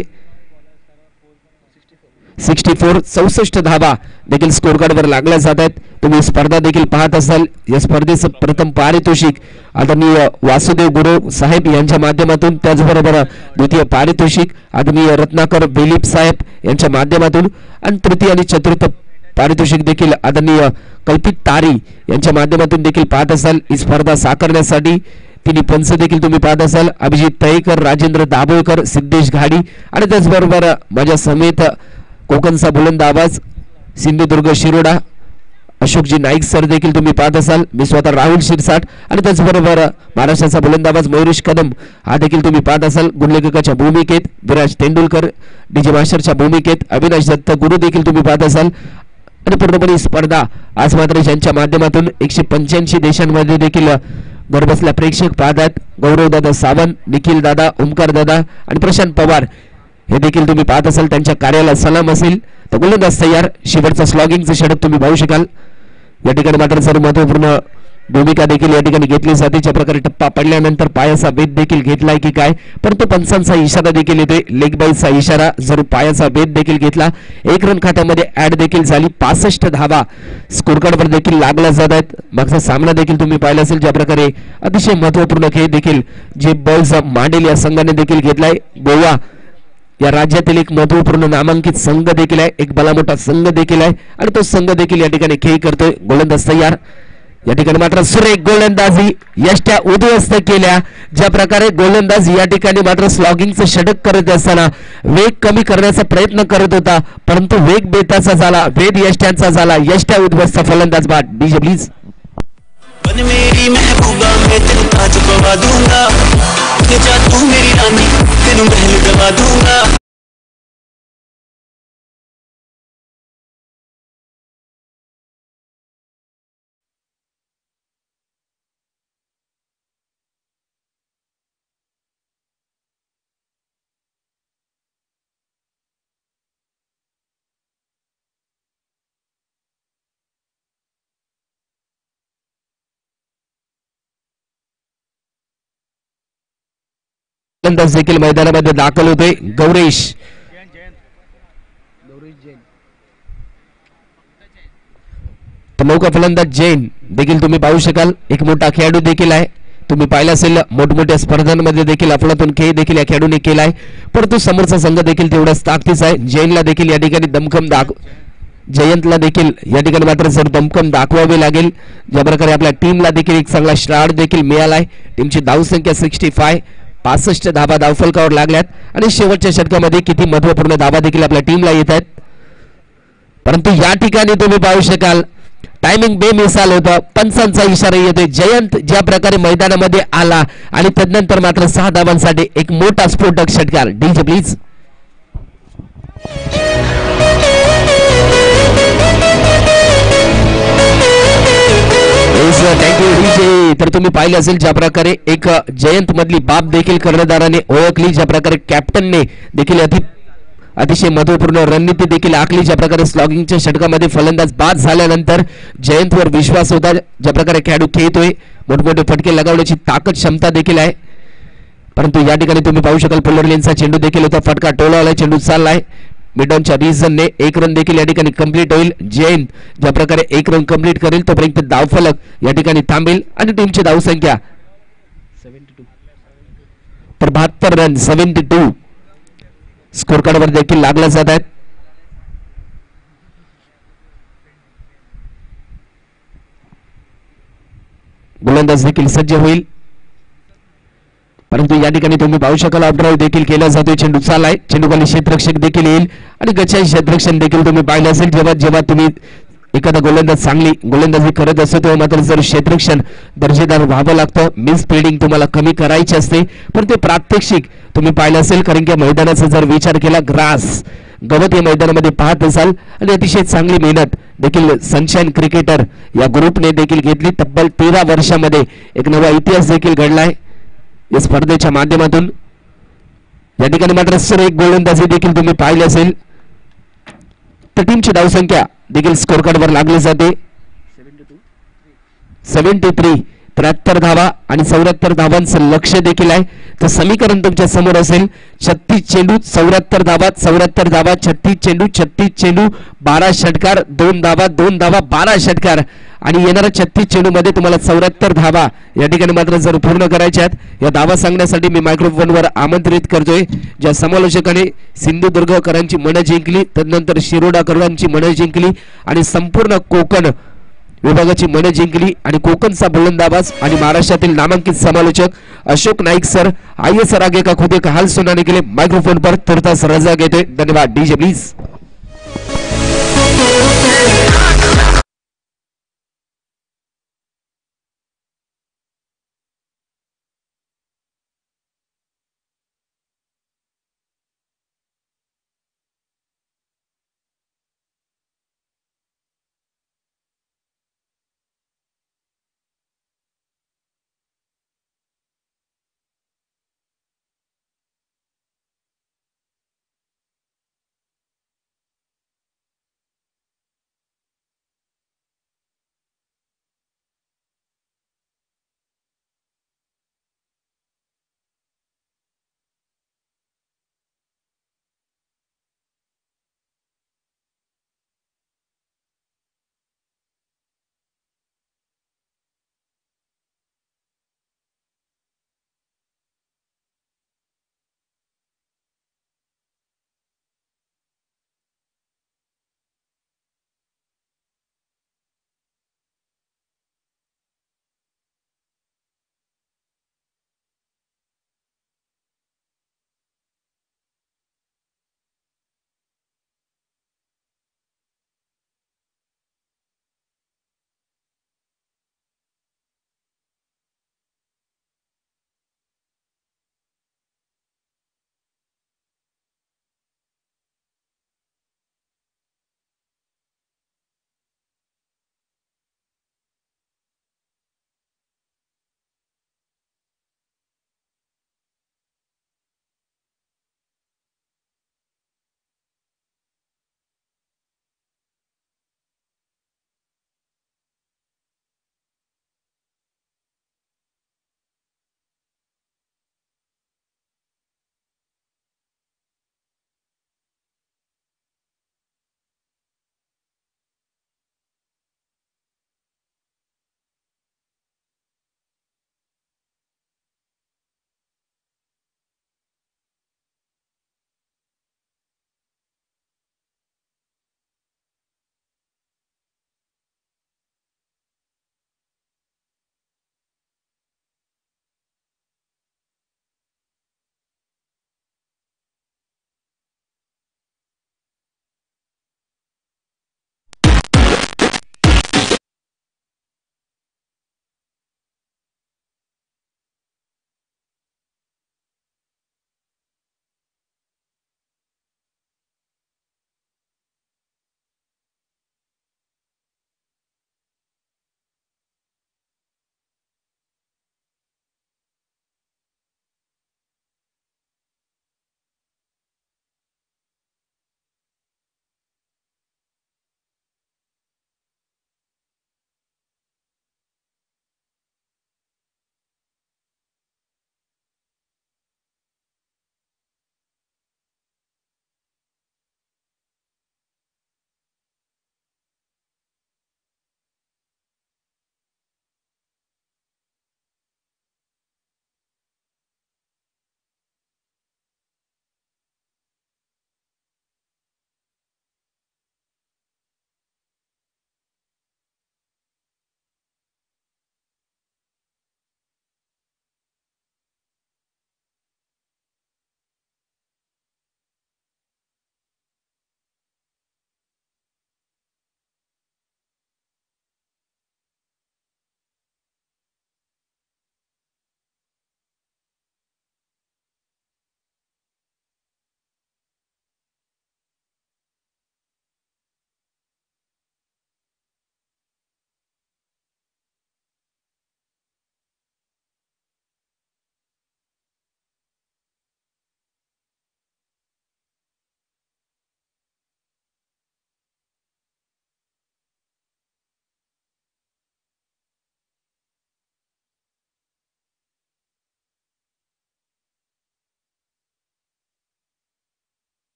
64 धावा देखील स्कोर कार्ड वर लागल्या जात आहेत. तुम्ही स्पर्धा देखील पाहत असाल. या स्पर्धेचं प्रथम पारितोषिक आदरणीय वासुदेव गुरु साहेब यांच्या माध्यमातून, त्याचबरोबर द्वितीय पारितोषिक आदरणीय रत्नाकर बेलीप साहेब यांच्या माध्यमातून आणि तृतीय आणि चतुर्थ पारितोषिक देखील आदरणीय कल्पित तारी यांच्या माध्यमातून देखील पाहत असाल. ही स्पर्धा साकारण्यासाठी तिन्ही पंच देखील तुम्ही पाहत असाल. अभिजित तळेकर, राजेंद्र दाभोळकर, सिद्धेश घाडी आणि त्याचबरोबर माझ्या समेत कोकणचा बुलंद आवाज सिंधुदुर्ग शिरोडा अशोकजी नाईक सर देखील तुम्ही पाहत असाल. मी स्वतः राहुल शिरसाट आणि त्याचबरोबर महाराष्ट्राचा बुलंद आवाज मयुरेश कदम हा देखील तुम्ही पाहत असाल. गुणलेखकाच्या भूमिकेत विराज तेंडुलकर, डीजे मास्टरच्या भूमिकेत अविनाश दत्त गुरु देखील तुम्ही पाहत असाल. आणि पूर्णपणे स्पर्धा आज मात्र ज्यांच्या माध्यमातून 185 देशांमध्ये देखील घरबसल्या प्रेक्षक पाहतात. गौरवदादा सावंत, निखिल दादा, ओमकार दादा आणि प्रशांत पवार हे देखील तुम्ही पाहत असाल. त्यांच्या कार्याला सलाम असेल. तर गोलंदाज तयार. शेवटचा स्लॉगिंगचं षटक तुम्ही पाहू शकाल. या ठिकाणी मात्र सर्व महत्वपूर्ण भूमिका देखील या ठिकाणी घेतली जाते. ज्या प्रकारे टप्पा पडल्यानंतर पायाचा वेध देखील घेतलाय की काय, परंतु पंचांचा इशारा देखील येतोय. लेग बाईचा इशारा जर पायाचा वेध देखील घेतला. 1 रन खात्यामध्ये ऍड देखील झाली. 65 धावा स्कोर कार्डवर देखील लागल्या जात आहेत. मागचा सामना देखील तुम्ही पाहिला असेल. ज्या प्रकारे अतिशय महत्वपूर्ण खेळ देखील जे बॉल्स मांडेल या संघाने देखील घेतलाय. गोवा या राज्यातील एक महत्वपूर्ण नामांकित संघ देखील आहे, एक भलामोठा संघ देखील आहे आणि तो संघ देखील या ठिकाणी खेळ करतोय. गोलंदाज तयार. या ठिकाणी मात्र सुरेख गोलंदाजी यष्ट्या उद्ध्वस्त केल्या. ज्या प्रकारे गोलंदाज या ठिकाणी मात्र स्लॉगिंगचं षटक करत असताना वेग कमी करण्याचा प्रयत्न करत होता, परंतु वेग बेताचा झाला, वेद यष्ट्यांचा झाला. यष्ट्या उद्ध्वस्त. फलंदाज बाद. DJ please. मेरी महबूबा मैं तेरे ताज पवा दूंगा, जा तू मेरी रानी तेनू महल दवा दूंगा. फलंदाज देखील मैदानामध्ये दाखल होते. गौरेश नौका फलंदाज जैन देखील तुम्ही पाहू शकाल. एक मोठा खेळाडू देखील आहे. तुम्ही पाहिलं असेल मोठमोठ्या स्पर्धांमध्ये देखील अफलातून खेळ देखील या खेळाडूने केलाय, परंतु समोरचा संघ देखील तेवढाच ताकदीचा आहे. जैनला देखील या ठिकाणी जयंतला देखील या ठिकाणी मात्र जर दमखम दाखवावे लागेल. ज्या प्रकारे आपल्या टीमला देखील एक चांगला स्टार्ट देखील मिळालाय. टीमची धावसंख्या 65, 65 धावा धावफलकावर लागल्यात आणि शेवटच्या षटकामध्ये किती महत्वपूर्ण धावा देखील आपल्या टीमला येत आहेत. परंतु या ठिकाणी तुम्ही पाहू शकाल टायमिंग बेमिसाल होतं. पंचांचा इशारा येतोय. जयंत ज्या प्रकारे मैदानामध्ये आला आणि तदनंतर मात्र 6 धावांसाठी एक मोठा स्फोटक षटकार. DJ please. Thank you DJ. तर तुम्ही पाहिले असेल ज्या प्रकारे एक जयंत मधली बाब देखील कर्णधाराने ओळखली, ज्या प्रकारे कॅप्टनने देखील अतिशय महत्वपूर्ण रणनीती देखील आखली, ज्या प्रकारे स्लॉगिंगच्या षटकामध्ये फलंदाज बाद झाल्यानंतर जयंतवर विश्वास होता, ज्या प्रकारे खेळाडू खेळतोय, मोठमोठे फटके लगावण्याची ताकद क्षमता देखील आहे. परंतु या ठिकाणी तुम्ही पाहू शकाल पुलरलेनचा चेंडू देखील होता, फटका टोलावलाय, चेंडू चाललाय मिडॉनच्या रिझनने. एक रन देखील या ठिकाणी कंप्लीट होईल. जयंत ज्या प्रकारे एक रन कंप्लीट करेल तोपर्यंत धावफलक या ठिकाणी थांबेल आणि टीमची धावसंख्या 72 रन 72 स्कोर कार्डवर देखील लागला जात आहेत. गोलंदाज देखील सज्ज होईल, परंतु या ठिकाणी तुम्ही पाहू शकाल अपड्राईव्ह देखील केला जातोय. चेंडू चालाय, चेंडू खाली क्षेत्ररक्षक देखील येईल आणि गच्चाई क्षेत्ररक्षण देखील तुम्ही पाहिलं असेल. जेव्हा तुम्ही एखादा गोलंदाज चांगली गोलंदाजी करत असतो तेव्हा मात्र जर क्षेत्ररक्षण दर्जेदार व्हावं लागतं. मिस फिल्डिंग तुम्हाला कमी करायची असते, पण ते प्रात्यक्षिक तुम्ही पाहिलं असेल. कारण की मैदानाचा जर विचार केला, ग्रास गवत या मैदानामध्ये पाहत असाल आणि अतिशय चांगली मेहनत देखील सनशाईन क्रिकेटर या ग्रुपने देखील घेतली. तब्बल 13 वर्षामध्ये एक नवा इतिहास देखील घडलाय या स्पर्धेच्या माध्यमातून. या ठिकाणी मात्र सर एक गोलंदाजी देखील तुम्ही पाहिली असेल तर टीमची धावसंख्या देखील स्कोर कार्डवर लागली जाते. 73 73 धावा आणि 74 धावांचं लक्ष देखील आहे. तर समीकरण तुमच्या समोर असेल. 36 चेंडू 74 धावा, 74 धावा 36 चेंडू 36 चेंडू 12 षटकार, 2 धावा 2 धावा 12 षटकार आणि येणाऱ्या 36 चेंडू मध्ये तुम्हाला 74 धावा या ठिकाणी मात्र जर पूर्ण करायच्या आहेत. या धावा सांगण्यासाठी मी मायक्रोफोनवर आमंत्रित करतोय ज्या समालोचकाने सिंधुदुर्गकरांची मनं जिंकली, तदनंतर शिरोडाकरांची मनं जिंकली आणि संपूर्ण कोकण विभागाची मनं जिंकली आणि कोकणचा बुलंदाबाज आणि महाराष्ट्रातील नामांकित समालोचक अशोक नाईक सर. आइए सर आगे का खुदे का हाल सुनाने के लिए माइक्रोफोन पर तुर्तास रजा घेतोय. धन्यवाद. DJ please.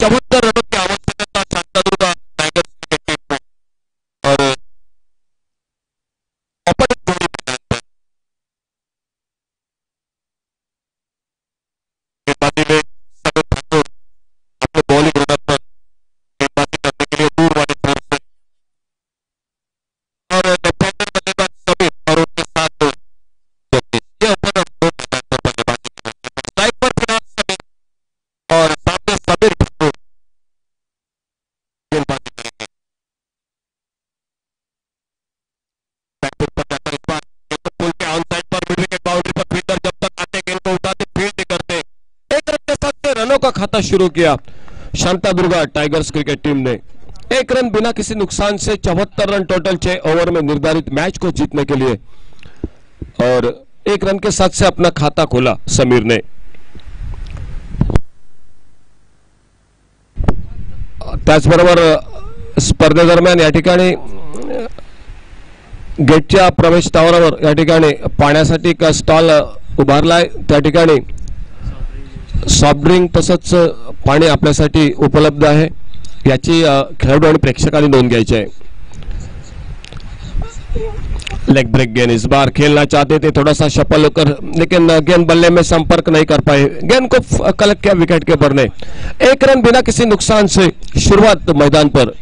74 रनों की आवश्यकता शांतादुर्गा टाइगर्स क्रिकेट टीम को और ओपनिंग जोड़ी मैदान पर गेंदबाजी में समीर ठाकुर अपने बॉलिंग ऑर्डर पर गेंदबाजी करने के लिए दूर वाले छोर से और लेफ्ट हैंडर बल्लेबाज समीर और उनके साथ ये ओपनर दो मैदान पर बल्लेबाजी करेंगे। स्ट्राइक पर फिलहाल समीर और सामने समीर ठाकुर गेंदबाजी करेंगे। बैकफुट पर जाकर इस बार गेंद को पुल के ऑन साइड पर मिड विकेट बाउंड्री पर फील्डर जब तक आते गेंद को उठाते फील्ड करते एक रन के साथ से रनों का खाता शुरू किया शांतादुर्गा टाइगर्स क्रिकेट टीम ने। एक रन बिना किसी नुकसान से 74 रन टोटल 6 ओवर में निर्धारित मैच को जीतने के लिए और एक रन के साथ से अपना खाता खोला समीर ने। त्याचबरोबर स्पर्धेदरम्यान या ठिकाणी गेटच्या प्रवेशद्वारावर या ठिकाणी पाण्यासाठी एक स्टॉल उभारलाय। त्या ठिकाणी सॉफ्ट ड्रिंक तसंच पाणी आपल्यासाठी उपलब्ध आहे याची खेळाडू आणि प्रेक्षकांनी नोंद घ्यायची आहे। लेग ब्रेक गेंद इस बार खेलना चाहते थे थोड़ा सा शफल होकर लेकिन गेंद बल्ले में संपर्क नहीं कर पाए। गेंद को कलेक्ट किया विकेट कीपर ने। एक रन बिना किसी नुकसान से शुरुआत मैदान पर।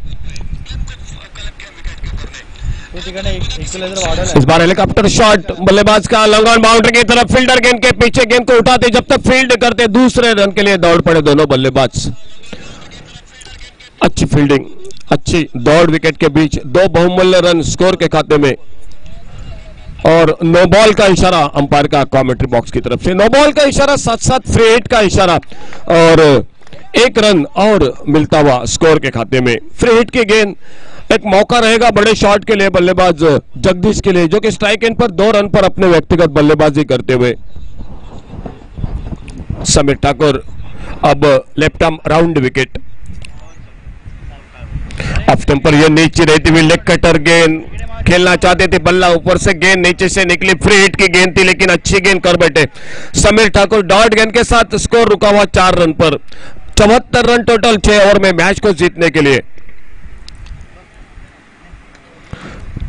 इस बार हेलीकॉप्टर शॉट बल्लेबाज का लॉन्ग ऑन बाउंड्री की तरफ फील्डर गेंद के पीछे गेंद को उठाते जब तक फील्ड करते दूसरे रन के लिए दौड़ पड़े दोनों बल्लेबाज। अच्छी फील्डिंग अच्छी दौड़ विकेट के बीच दो बहुमूल्य रन स्कोर के खाते में और नो बॉल का इशारा अंपायर का कमेंट्री बॉक्स की तरफ से। नो बॉल का इशारा साथ साथ फ्री हिट का इशारा और एक रन और मिलता हुआ स्कोर के खाते में। फ्री हिट की गेंद एक मौका रहेगा बड़े शॉट के लिए बल्लेबाज जगदीश के लिए जो कि स्ट्राइक एंड पर 2 रन पर अपने व्यक्तिगत बल्लेबाजी करते हुए। समीर ठाकुर अब left arm round wicket off टेम्पर ये नीचे रहती हुई लेग कटर गेंद खेलना चाहते थे बल्ला ऊपर से गेंद नीचे से निकली फ्री हिट की गेंद थी लेकिन अच्छी गेंद कर बैठे समीर ठाकुर। डॉट गेंद के साथ स्कोर रुका हुआ 4 रन पर। 74 रन टोटल 6 ओवर में मैच को जीतने के लिए।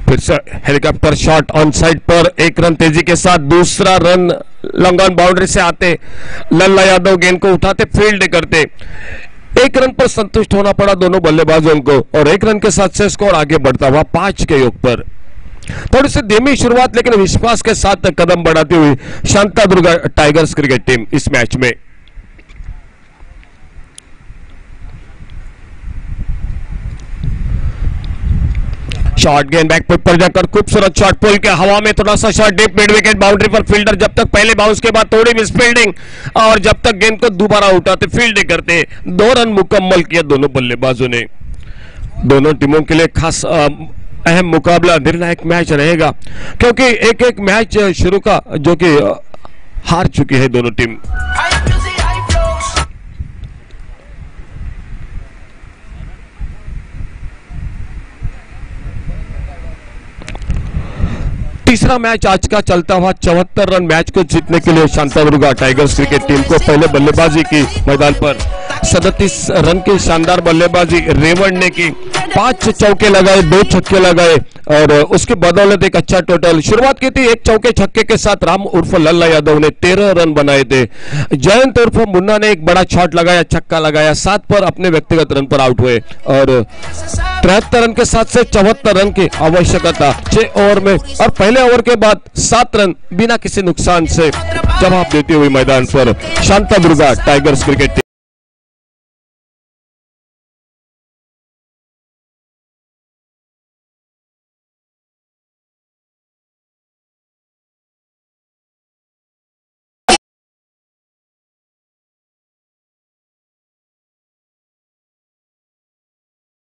फिर से हेलीकॉप्टर शॉट ऑन साइड पर एक रन तेजी के साथ दूसरा रन लॉन्ग ऑन बाउंड्री से आते लल्ला यादव गेंद को उठाते फील्ड करते एक रन पर संतुष्ट होना पड़ा दोनों बल्लेबाजों को और एक रन के साथ से स्कोर आगे बढ़ता हुआ 5 के योग पर। थोड़ी सी धीमी शुरुआत लेकिन विश्वास के साथ कदम बढ़ाती हुई शांतादुर्गा टाइगर्स क्रिकेट टीम इस मैच में। शॉट गेंद बैकफुट पर जाकर खूबसूरत शॉट पुल के हवा में थोड़ा सा shot deep mid wicket boundary पर फील्डर जब तक पहले बाउंस के बाद थोड़ी मिस फील्डिंग और जब तक गेंद को दोबारा उठाते फील्ड करते 2 रन मुकम्मल किया दोनों बल्लेबाजों ने। दोनों टीमों के लिए खास अहम मुकाबला निर्णायक मैच रहेगा क्योंकि एक एक मैच शुरू का जो कि हार चुकी है दोनों टीम। तीसरा मैच आज का चलता हुआ 74 रन मैच को जीतने के लिए शांतादुर्गा टाइगर्स क्रिकेट टीम को पहले बल्लेबाजी की मैदान पर 37 रन की शानदार बल्लेबाजी रेवण ने की। 5 चौके लगाए 2 छक्के लगाए और उसके बदौलत एक अच्छा टोटल शुरुआत की थी। एक चौके छक्के के साथ राम उर्फ लल्ला यादव ने 13 रन बनाए थे। जयंत उर्फ मुन्ना ने एक बड़ा शॉट लगाया छक्का लगाया 7 पर अपने व्यक्तिगत रन पर आउट हुए और 73 रन के साथ से 74 रन की आवश्यकता 6 ओवर में और पहले ओवर के बाद 7 रन बिना किसी नुकसान से जवाब देती हुई मैदान पर शांतादुर्गा टाइगर्स क्रिकेट टीम।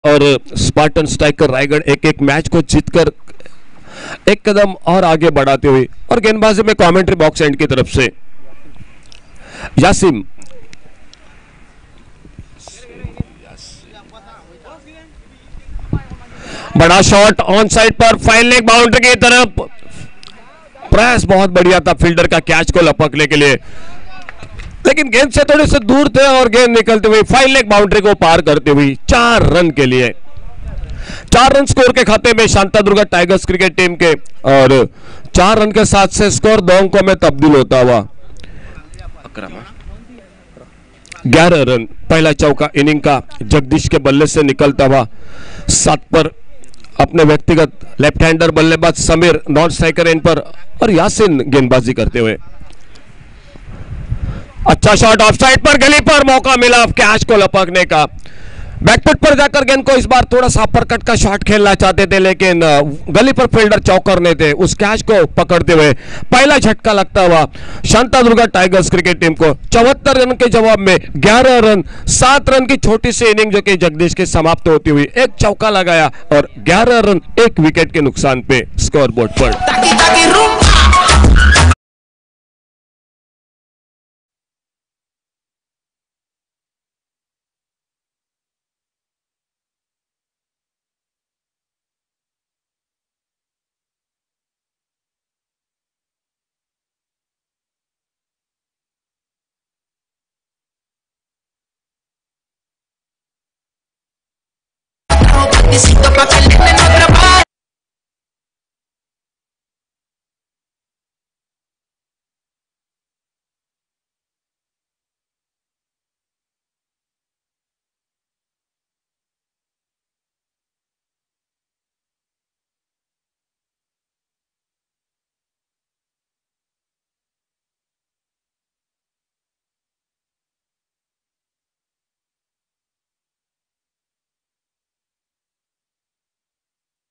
और स्पार्टन स्ट्राइकर रायगढ़ एक एक मैच को जीतकर एक कदम और आगे बढ़ाते हुए और गेंदबाजी में कमेंट्री बॉक्स एंड की तरफ से यासिम बड़ा शॉट ऑन साइड पर फाइन लेग बाउंड्री की तरफ प्रयास बहुत बढ़िया था फील्डर का कैच को लपकने के लिए लेकिन गेंद से थोड़े से दूर थे और गेंद निकलते हुए फाइन लेग बाउंड्री को पार करते हुए 4 रन के लिए 4 रन स्कोर के खाते में शांतादुर्गा टाइगर्स क्रिकेट टीम के। और 4 रन के साथ से स्कोर 2 अंकों में तब्दील होता हुआ 11 रन। पहला चौका इनिंग का जगदीश के बल्ले से निकलता हुआ 7 पर अपने व्यक्तिगत लेफ्ट हैंडर बल्लेबाज समीर नॉन स्ट्राइकर एंड पर और यासिन गेंदबाजी करते हुए। अच्छा शॉट ऑफ साइड पर, गली पर मौका मिला कैच को लपकने का। बैकफुट पर जाकर गेंद को इस बार थोड़ा सा अपर कट का शॉट खेलना चाहते थे, लेकिन गली पर फील्डर चौकर ने थे उस कैच को पकड़ते हुए पहला झटका लगता हुआ शांतादुर्गा टाइगर्स क्रिकेट टीम को 74 रन के जवाब में 11 रन। 7 रन की छोटी सी इनिंग जो कि जगदीश के समाप्त होती हुई एक चौका लगाया और 11 रन 1 विकेट के नुकसान पे स्कोर बोर्ड पर।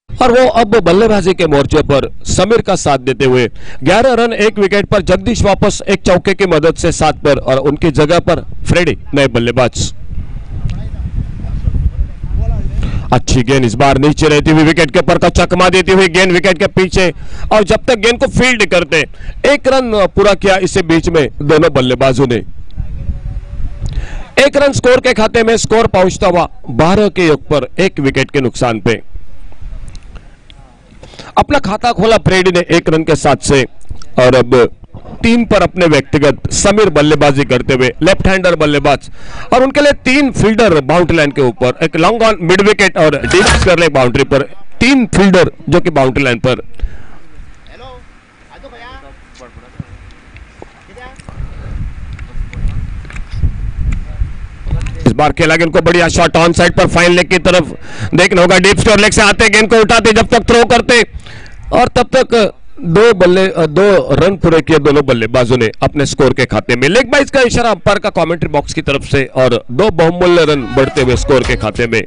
और वो अब बल्लेबाजी के मोर्चे पर समीर का साथ देते हुए 11 रन 1 विकेट पर जगदीश वापस एक चौके की मदद से 7 पर और उनकी जगह पर फ्रेडी नए बल्लेबाज। अच्छी गेंद इस बार नीचे रहती हुई विकेट के पर का चकमा देती हुई गेंद विकेट के पीछे और जब तक गेंद को फील्ड करते 1 रन पूरा किया इसे बीच में दोनों बल्लेबाजों ने। 1 रन स्कोर के खाते में स्कोर पहुंचता हुआ 12 के योग पर 1 विकेट के नुकसान पे। अपना खाता खोला फ्रेडी ने 1 रन के साथ से और अब 3 पर अपने व्यक्तिगत समीर बल्लेबाजी करते हुए लेफ्ट हैंडर बल्लेबाज और उनके लिए 3 फील्डर बाउंड्री लाइन के ऊपर, एक लॉन्ग ऑन मिड विकेट और डीप कर ले बाउंड्री पर 3 फील्डर जो कि बाउंड्री लाइन पर। इस बार खेला गेंद को बढ़िया शॉट ऑन साइड पर फाइन लेग की तरफ देखना होगा। डीप स्टोर लेग से आते गेंद को उठाते जब तक थ्रो करते और तब तक 2 रन पूरे किए दोनों बल्लेबाजों ने अपने स्कोर के खाते में। लेग बाइज का इशारा अंपायर का कमेंट्री बॉक्स की तरफ से और 2 बहुमूल्य रन बढ़ते हुए स्कोर के खाते में।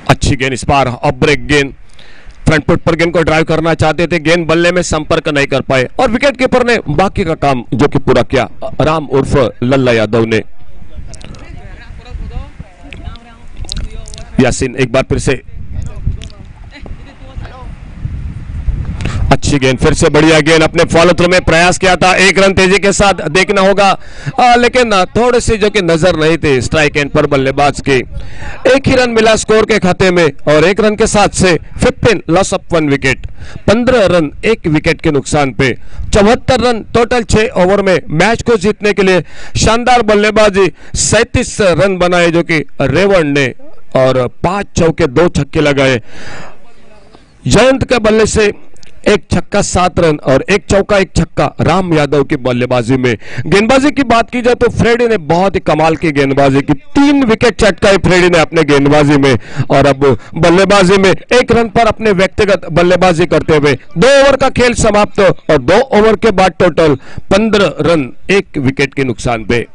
अच्छी गेंद इस बार ऑफ ब्रेक गेंद, फ्रंट फुट पर गेंद को ड्राइव करना चाहते थे, गेंद बल्ले में संपर्क नहीं कर पाए और विकेट कीपर ने बाकी का काम जो कि पूरा किया राम उर्फ लल्ला यादव ने। यासीन एक बार फिर से अच्छी गेंद, फिर से बढ़िया गेंद, अपने फॉलो थ्रू में प्रयास किया था 1 रन तेजी के साथ देखना होगा लेकिन थोड़े से जो कि नजर नहीं थे स्ट्राइक एंड पर बल्लेबाज के। 1 ही रन मिला स्कोर के खाते में और 1 रन के साथ से 15 loss of 1 wicket, 15 run 1 wicket के नुकसान पे। 74 रन टोटल 6 ओवर में मैच को जीतने के लिए शानदार बल्लेबाजी, 37 रन बनाए जो कि रेवण ने और 5 चौके 2 छक्के लगाए। जयंत के बल्ले से 1 छक्का 7 रन और 1 चौका 1 छक्का राम यादव की बल्लेबाजी में। गेंदबाजी की बात की जाए तो फ्रेडी ने बहुत ही कमाल की गेंदबाजी की, 3 विकेट चटकाए फ्रेडी ने अपने गेंदबाजी में और अब बल्लेबाजी में 1 रन पर अपने व्यक्तिगत बल्लेबाजी करते हुए 2 ओवर का खेल समाप्त और 2 ओवर के बाद टोटल 15 रन 1 विकेट के नुकसान पे।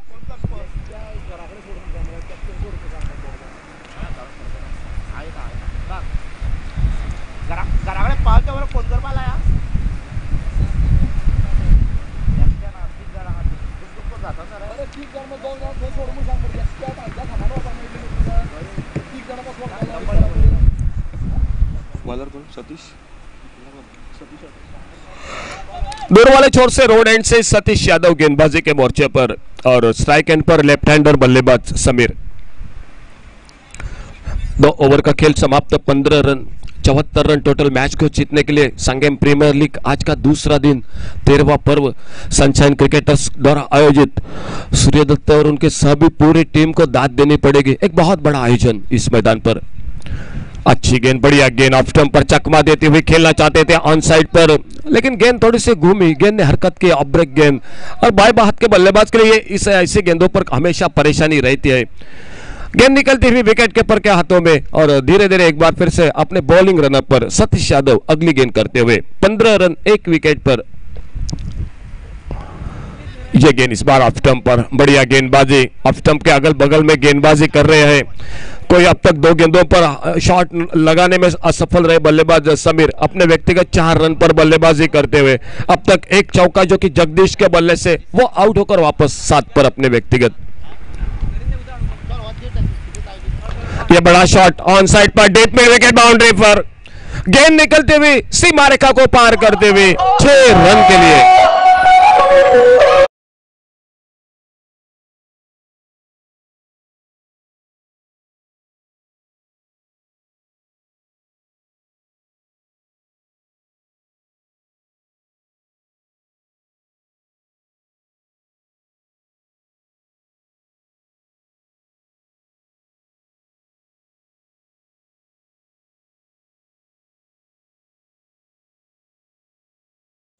दूर वाले छोर से रोड एंड से सतीश यादव गेंदबाजी के मोर्चे पर और स्ट्राइक एंड पर लेफ्ट हैंडर बल्लेबाज समीर। 2 ओवर का खेल समाप्त, 15 रन, 74 रन टोटल। मैच को जीतने के लिए संगम प्रीमियर लीग आज का दूसरा दिन, 13वां पर्व सनशाइन क्रिकेटर्स द्वारा आयोजित। सूर्यदत्त और उनके सभी पूरी टीम को दाद देनी पड़ेगी। एक बहुत बड़ा आयोजन इस मैदान पर। अच्छी गेंद, बढ़िया गेंद, ऑफ स्टंप पर चकमा देते हुए खेलना चाहते थे ऑन साइड पर, लेकिन गेंद थोड़ी सी घूमी, गेंद ने हरकत की, ऑफ ब्रेक गेंद। और बाएं हाथ के बल्लेबाज के लिए इस ऐसी गेंदों पर हमेशा परेशानी रहती है। गेंद निकलती हुई विकेट कीपर के हाथों में और धीरे धीरे एक बार फिर से अपने बॉलिंग रनअप पर सतीश यादव अगली गेंद करते हुए 15 रन 1 विकेट पर। यह गेंद इस बार ऑफ स्टंप पर, बढ़िया गेंदबाजी, ऑफ स्टंप के अगल बगल में गेंदबाजी कर रहे हैं। कोई अब तक 2 गेंदों पर शॉट लगाने में असफल रहे बल्लेबाज समीर, अपने व्यक्तिगत 4 रन पर बल्लेबाजी करते हुए अब तक एक चौका जो कि जगदीश के बल्ले से वो आउट होकर वापस 7 पर अपने व्यक्तिगत। यह बड़ा शॉट ऑन साइड पर डीप में, विकेट बाउंड्री पर, गेंद निकलते हुए सीमा रेखा को पार करते हुए 6 रन के लिए।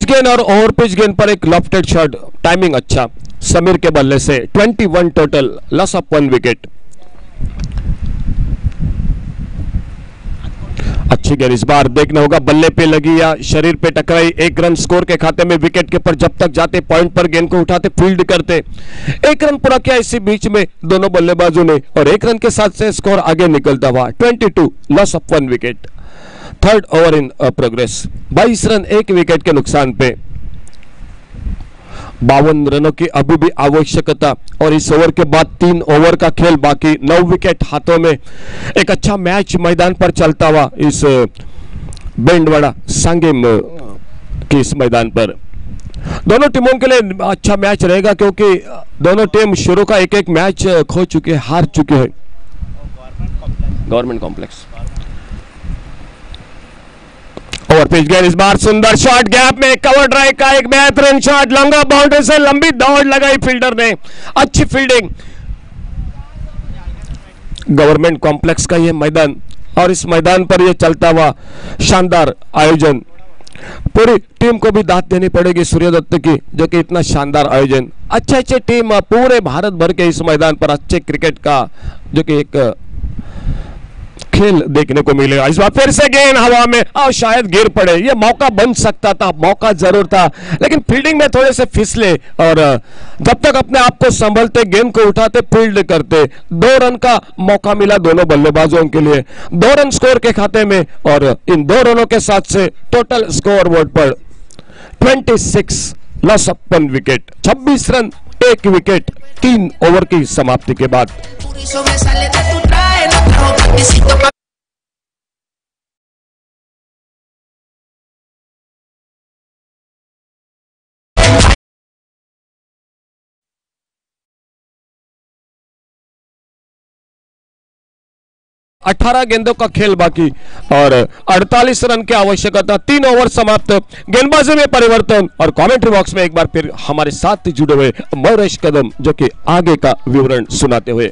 गेंद और ओवर पिच गेंद पर एक लॉफ्टेड शॉट, टाइमिंग अच्छा समीर के बल्ले से। 21 टोटल, लॉस ऑफ 1 विकेट। अच्छी गेंद, इस बार देखना होगा बल्ले पे लगी या शरीर पे टकराई। 1 रन स्कोर के खाते में। विकेट कीपर जब तक जाते पॉइंट पर गेंद को उठाते, फील्ड करते। 1 रन पूरा किया इसी बीच में दोनों बल्लेबाजों ने और 1 रन के साथ से स्कोर आगे निकलता हुआ 22, loss of 1 wicket. 3rd over in progress, 22 run 1 wicket के नुकसान पे। 52 रनों की अभी भी आवश्यकता और इस ओवर के बाद 3 ओवर का खेल बाकी। 9 विकेट हाथों में। एक अच्छा मैच मैदान पर चलता हुआ इस बेंडवाड़ा सांगेम के इस मैदान पर। दोनों टीमों के लिए अच्छा मैच रहेगा क्योंकि दोनों टीम शुरू का एक मैच खो चुके, हार चुके हैं। Government complex. ओवर पिच गेंद, इस बार सुंदर शॉट, गैप में कवर ड्राइव का एक बेहतरीन शॉट, लंबा बाउंड्री से लंबी दौड़ लगाई फील्डर ने, अच्छी फील्डिंग। गवर्नमेंट कॉम्प्लेक्स का यह मैदान और इस मैदान पर यह चलता हुआ शानदार आयोजन। पूरी टीम को भी दाद देनी पड़ेगी सूर्यदत्त की, जो कि इतना शानदार आयोजन, अच्छे टीम पूरे भारत भर के इस मैदान पर अच्छे क्रिकेट का जो कि एक खेल देखने को मिलेगा। इस बार फिर से गेंद हवा में और शायद गिर पड़े, ये मौका बन सकता था, मौका जरूर था, लेकिन फील्डिंग में थोड़े से फिसले और जब तक अपने आप को संभलते, गेंद को उठाते, फील्ड करते। 2 रन का मौका मिला दोनों बल्लेबाजों के लिए, 2 रन स्कोर के खाते में और इन 2 रनों के साथ से टोटल स्कोर बोर्ड पर 26, loss of 1 wicket. 26 run 1 wicket 3 over की समाप्ति के बाद। sobresale de tu traje, no trajo panecito pa' 18 गेंदों का खेल बाकी और 48 रन की आवश्यकता। 3 ओवर समाप्त। गेंदबाजी में परिवर्तन और कमेंट्री बॉक्स में एक बार फिर हमारे साथ जुड़े हुए मौरेश कदम जो कि आगे का विवरण सुनाते हुए।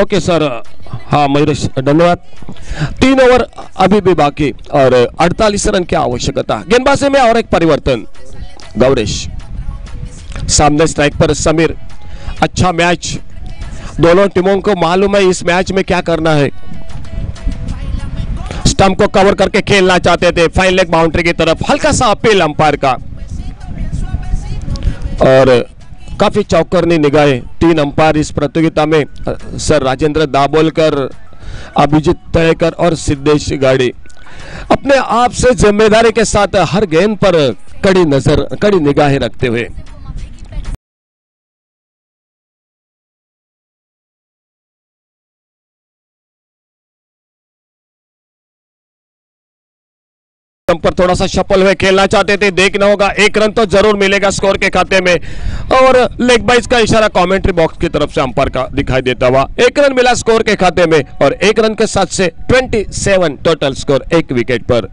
ओके सर, हाँ मयूरेश, धन्यवाद। 3 ओवर अभी भी बाकी और 48 रन की आवश्यकता। गेंदबाजी में और एक परिवर्तन, गौरेश सामने स्ट्राइक पर समीर। अच्छा मैच, दोनों टीमों को मालूम है इस मैच में क्या करना है। स्टंप को कवर करके खेलना चाहते थे फाइन लेग बाउंड्री की तरफ। हल्का सा अपील अंपायर का और काफी चौकरनी निगाहें 3 अंपायर इस प्रतियोगिता में, सर राजेंद्र दाबोलकर, अभिजीत तयकर और सिद्धेश गाड़ी अपने आप से जिम्मेदारी के साथ हर गेंद पर कड़ी निगाहें रखते हुए। स्टंप पर थोड़ा सा शफल हुए खेलना चाहते थे, देखना होगा, एक रन तो जरूर मिलेगा स्कोर के खाते में। और लेग बाइज का इशारा कमेंट्री बॉक्स की तरफ से अंपायर का दिखाई देता हुआ। एक रन मिला स्कोर के खाते में और एक रन के साथ से 27 टोटल स्कोर एक विकेट पर।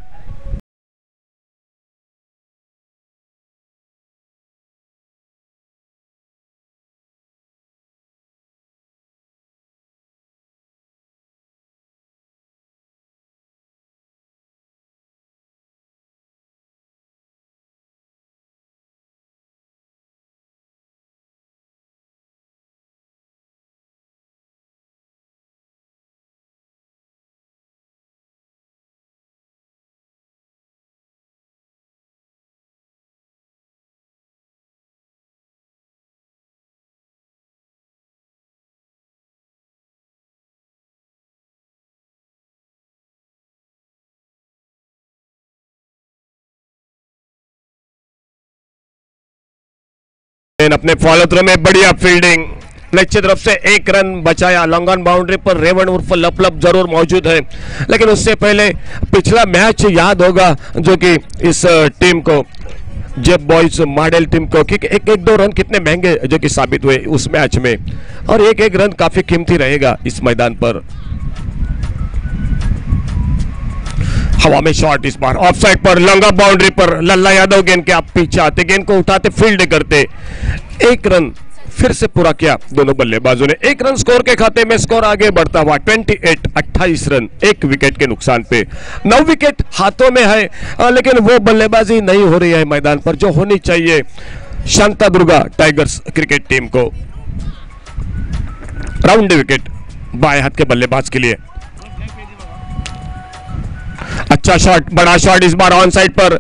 अपने फॉलो थ्रो में बढ़िया फील्डिंग, निश्चित रूप से एक रन बचाया। लॉन्ग ऑन बाउंड्री पर रेवण उर्फ लपलप जरूर मौजूद है, लेकिन उससे पहले पिछला मैच याद होगा जो कि इस टीम को, जेब बॉयज मॉडल टीम को, कि एक दो रन कितने महंगे जो कि साबित हुए उस मैच में, और एक रन काफी कीमती रहेगा इस मैदान पर। हवा में शॉट इस बार ऑफ साइड पर, लॉन्ग ऑफ बाउंड्री पर लल्ला यादव गेंद के आप पीछे आते, गेंद को उठाते, फील्ड करते, एक रन फिर से पूरा किया दोनों बल्लेबाजों ने। एक रन स्कोर के खाते में, स्कोर आगे बढ़ता हुआ 28 रन एक विकेट के नुकसान पे। 9 विकेट हाथों में है, लेकिन वो बल्लेबाजी नहीं हो रही है मैदान पर जो होनी चाहिए शांतादुर्गा टाइगर्स क्रिकेट टीम को। राउंड विकेट बाएं हाथ के बल्लेबाज के लिए। अच्छा शॉट, बड़ा शॉट इस बार ऑन साइड पर,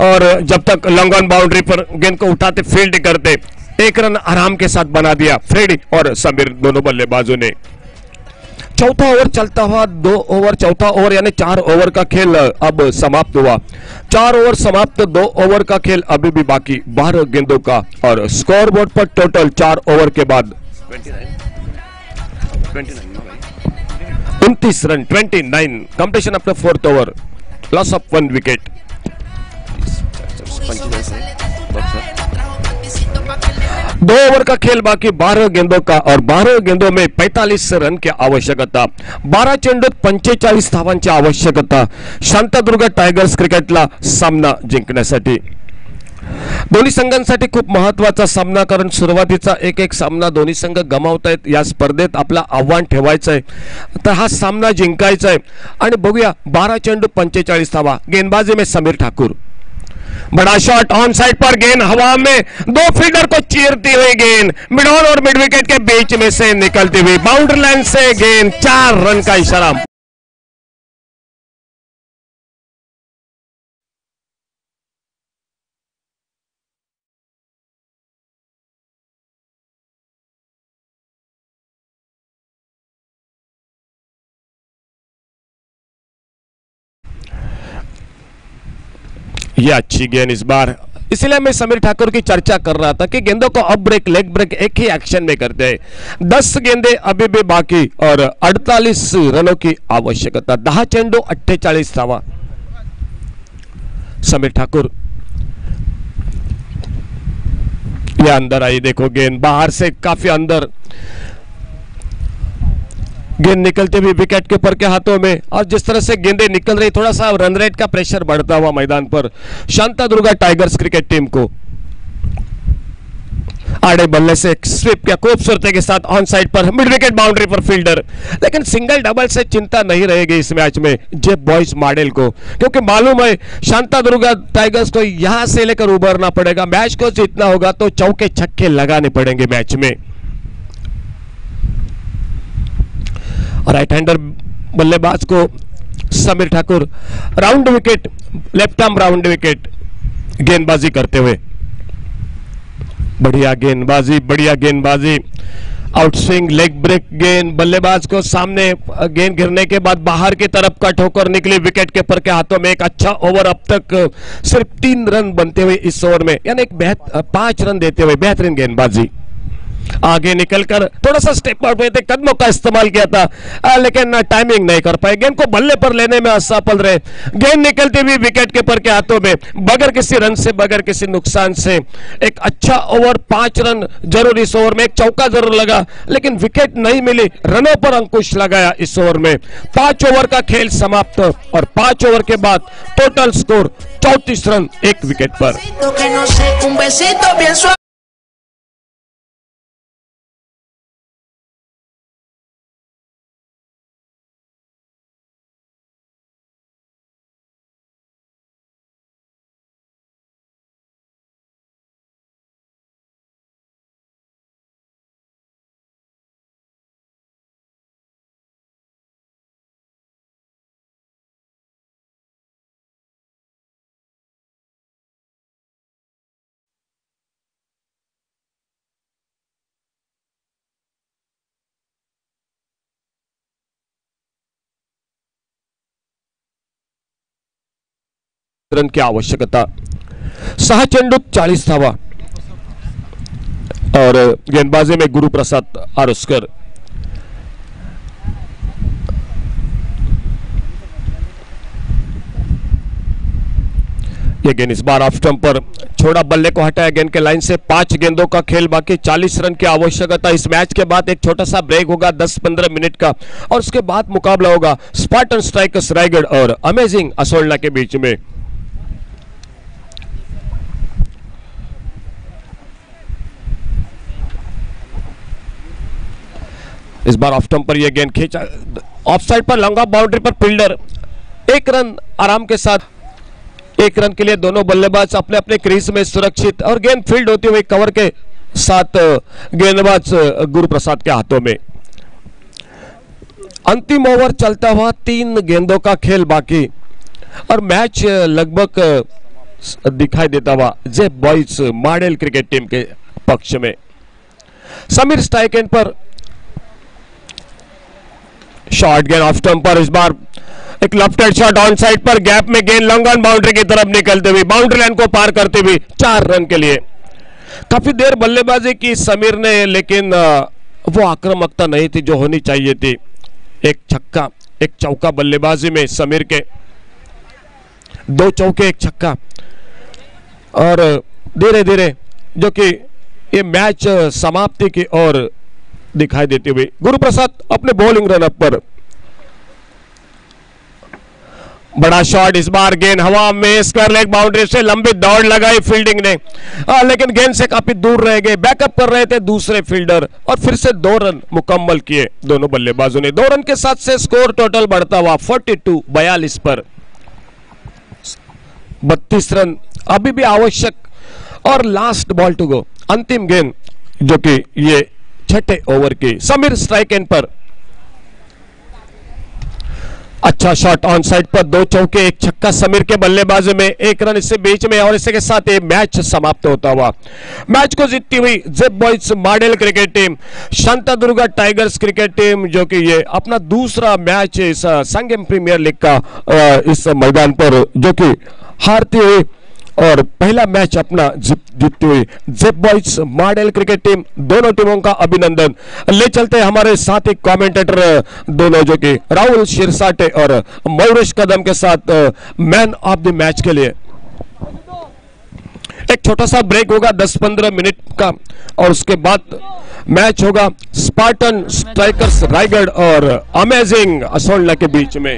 और जब तक लॉन्ग ऑन बाउंड्री पर गेंद को उठाते, फील्ड करते, एक रन आराम के साथ बना दिया फ्रेडी और समीर दोनों बल्लेबाजों ने। चौथा ओवर चलता हुआ, 2 ओवर, चौथा ओवर यानी 4 ओवर का खेल अब समाप्त हुआ। 4 ओवर समाप्त, 2 ओवर का खेल अभी भी बाकी, 12 गेंदों का, और स्कोर बोर्ड पर टोटल 4 ओवर के बाद 29 run, 29 completion after 4th over, loss of 1 wicket. 2 over का खेल बाकी, 12 गेंदों का, और 12 गेंदों में 45 रन की आवश्यकता, 12 चेंडूत 45 धावांची आवश्यकता शांतादुर्गा टायगर्स क्रिकेटला सामना जिंकण्यासाठी। दोन्ही संघांसाठी खूप महत्वाचा सामना, कारण सुरुवातीचा एक सामना दोन्ही संघ गमावतायत। या स्पर्धेत आपला आव्हान ठेवायचं आहे, तर हा सामना जिंकायचा आहे। आणि बघूया 12 चेंडू 45 धावा, गेंदबाजी में समीर ठाकुर, बड़ा शॉट ऑन साइड पर, गेंद हवा में, 2 फील्डर को चीरती हुई गेंद मिड ऑन और मिड विकेट के बीच में से निकलती हुई बाउंड्री लाइन से गेंद, 4 रन का इशारा। ये अच्छी गेंद इस बार, इसलिए मैं समीर ठाकुर की चर्चा कर रहा था कि गेंदों को अब ब्रेक, लेग ब्रेक एक ही एक्शन में करते हैं। 10 गेंदे अभी भी बाकी और 48 रनों की आवश्यकता, 10 चेंडू 48 धावा। समीर ठाकुर ये अंदर आई, देखो गेंद बाहर से काफी अंदर, गेंद निकलते भी विकेट कीपर के हाथों में, और जिस तरह से गेंदें निकल रही, थोड़ा सा रन रेट का प्रेशर बढ़ता हुआ मैदान पर शांतादुर्गा टाइगर्स क्रिकेट टीम को। आड़े बल्ले से स्वीप किया खूबसूरती के साथ ऑन साइड पर, मिड विकेट बाउंड्री पर फील्डर, लेकिन सिंगल डबल से चिंता नहीं रहेगी इस मैच में जेब बॉयज मॉडल को, क्योंकि मालूम है शांतादुर्गा टाइगर्स को यहां से लेकर उभरना पड़ेगा। मैच को जीतना होगा तो चौके छक्के लगाने पड़ेंगे मैच में। राइट हैंडर बल्लेबाज को Sameer Thakur round wicket, left arm round wicket गेंदबाजी करते हुए, बढ़िया गेंदबाजी, बढ़िया गेंदबाजी, आउटस्विंग लेग ब्रेक गेंद, बल्लेबाज को सामने, गेंद गिरने के बाद बाहर की तरफ का ठोकर निकली विकेट कीपर के हाथों में। एक अच्छा ओवर, अब तक सिर्फ 3 रन बनते हुए इस ओवर में, यानी 5 रन देते हुए बेहतरीन गेंदबाजी। आगे निकलकर थोड़ा सा स्टेप आउट हुए थे, कदमों का इस्तेमाल किया था लेकिन टाइमिंग नहीं कर पाए, गेंद को बल्ले पर लेने में असफल रहे। गेंद निकलती हुई विकेट कीपर के हाथों में बगैर किसी रन से, बगैर किसी नुकसान से। एक अच्छा ओवर, 5 रन जरूर इस ओवर में, एक चौका जरूर लगा लेकिन विकेट नहीं मिली, रनों पर अंकुश लगाया इस ओवर में। 5 ओवर का खेल समाप्त और 5 ओवर के बाद टोटल स्कोर 34 रन 1 विकेट पर। रन की आवश्यकता, 6 चेंडूत 40 धावा और गेंदबाजी में गुरुप्रसाद आरुस्कर। ये गेंद इस बार ऑफ स्टंप पर छोड़ा, बल्ले को हटाया गेंद के लाइन से। 5 गेंदों का खेल बाकी, 40 रन की आवश्यकता। इस मैच के बाद एक छोटा सा ब्रेक होगा 10-15 मिनट का और उसके बाद मुकाबला होगा स्पार्टन स्ट्राइकर्स रायगढ़ और अमेजिंग असोलना के बीच में। इस बार ऑफ स्टंप पर यह गेंद खींचा, ऑफ साइड पर लॉन्ग ऑफ बाउंड्री पर फील्डर 1 रन आराम के साथ। 1 रन के लिए दोनों बल्लेबाज अपने अपने क्रीज में सुरक्षित और गेंद फील्ड होती हुई कवर के साथ गेंदबाज गुरुप्रसाद के हाथों में। अंतिम ओवर चलता हुआ, 3 गेंदों का खेल बाकी और मैच लगभग दिखाई देता हुआ जेब बॉयज मॉडल क्रिकेट टीम के पक्ष में। समीर स्ट्राइक एंड पर, शॉर्ट गेंद ऑफ स्टंप पर, इस बार एक left hand shot on side पर, गैप में गेंद लॉन्ग ऑन बाउंड्री की तरफ निकलते हुए बाउंड्री लाइन को पार करते हुए 4 रन के लिए। काफी देर बल्लेबाजी की समीर ने लेकिन वो आक्रामकता नहीं थी जो होनी चाहिए थी। एक छक्का, एक चौका बल्लेबाजी में समीर के, 2 चौके 1 छक्का और धीरे धीरे जो कि ये मैच समाप्ति की ओर दिखाई देते हुए गुरुप्रसाद अपने बॉलिंग रनअप पर। बड़ा शॉट, इस बार गेंद हवा में स्क्वायर लेग बाउंड्री से लंबी दौड़ लगाई फील्डिंग ने लेकिन गेंद से काफी दूर रह गए। बैकअप कर रहे थे दूसरे फील्डर और फिर से 2 रन मुकम्मल किए दोनों बल्लेबाजों ने। 2 रन के साथ से स्कोर टोटल बढ़ता हुआ 42-42 पर। 32 रन अभी भी आवश्यक और लास्ट बॉल टू गो, अंतिम गेंद जो कि ये 6ठे ओवर की। समीर स्ट्राइक एंड पर, अच्छा शॉट ऑन साइड पर, 2 चौके 1 छक्का समीर के बल्लेबाजी में। 1 रन इससे बीच में और इसके साथ ये मैच समाप्त होता हुआ। मैच को जीतती हुई जेब boys model cricket team, Shantadurga tigers cricket team जो कि ये अपना दूसरा मैच इस संगम प्रीमियर लीग का इस मैदान पर जो कि हारती हुई और पहला मैच अपना जीतती हुई जेब बॉयज मॉडल क्रिकेट टीम, दोनों टीमों का अभिनंदन। ले चलते हैं हमारे साथ ही कमेंटेटर दोनों जो कि राहुल शिरसाटे और मयूरेश कदम के साथ मैन ऑफ द मैच के लिए। एक छोटा सा ब्रेक होगा 10-15 मिनट का और उसके बाद मैच होगा स्पार्टन स्ट्राइकर्स रायगढ़ और अमेजिंग असोलना के बीच में।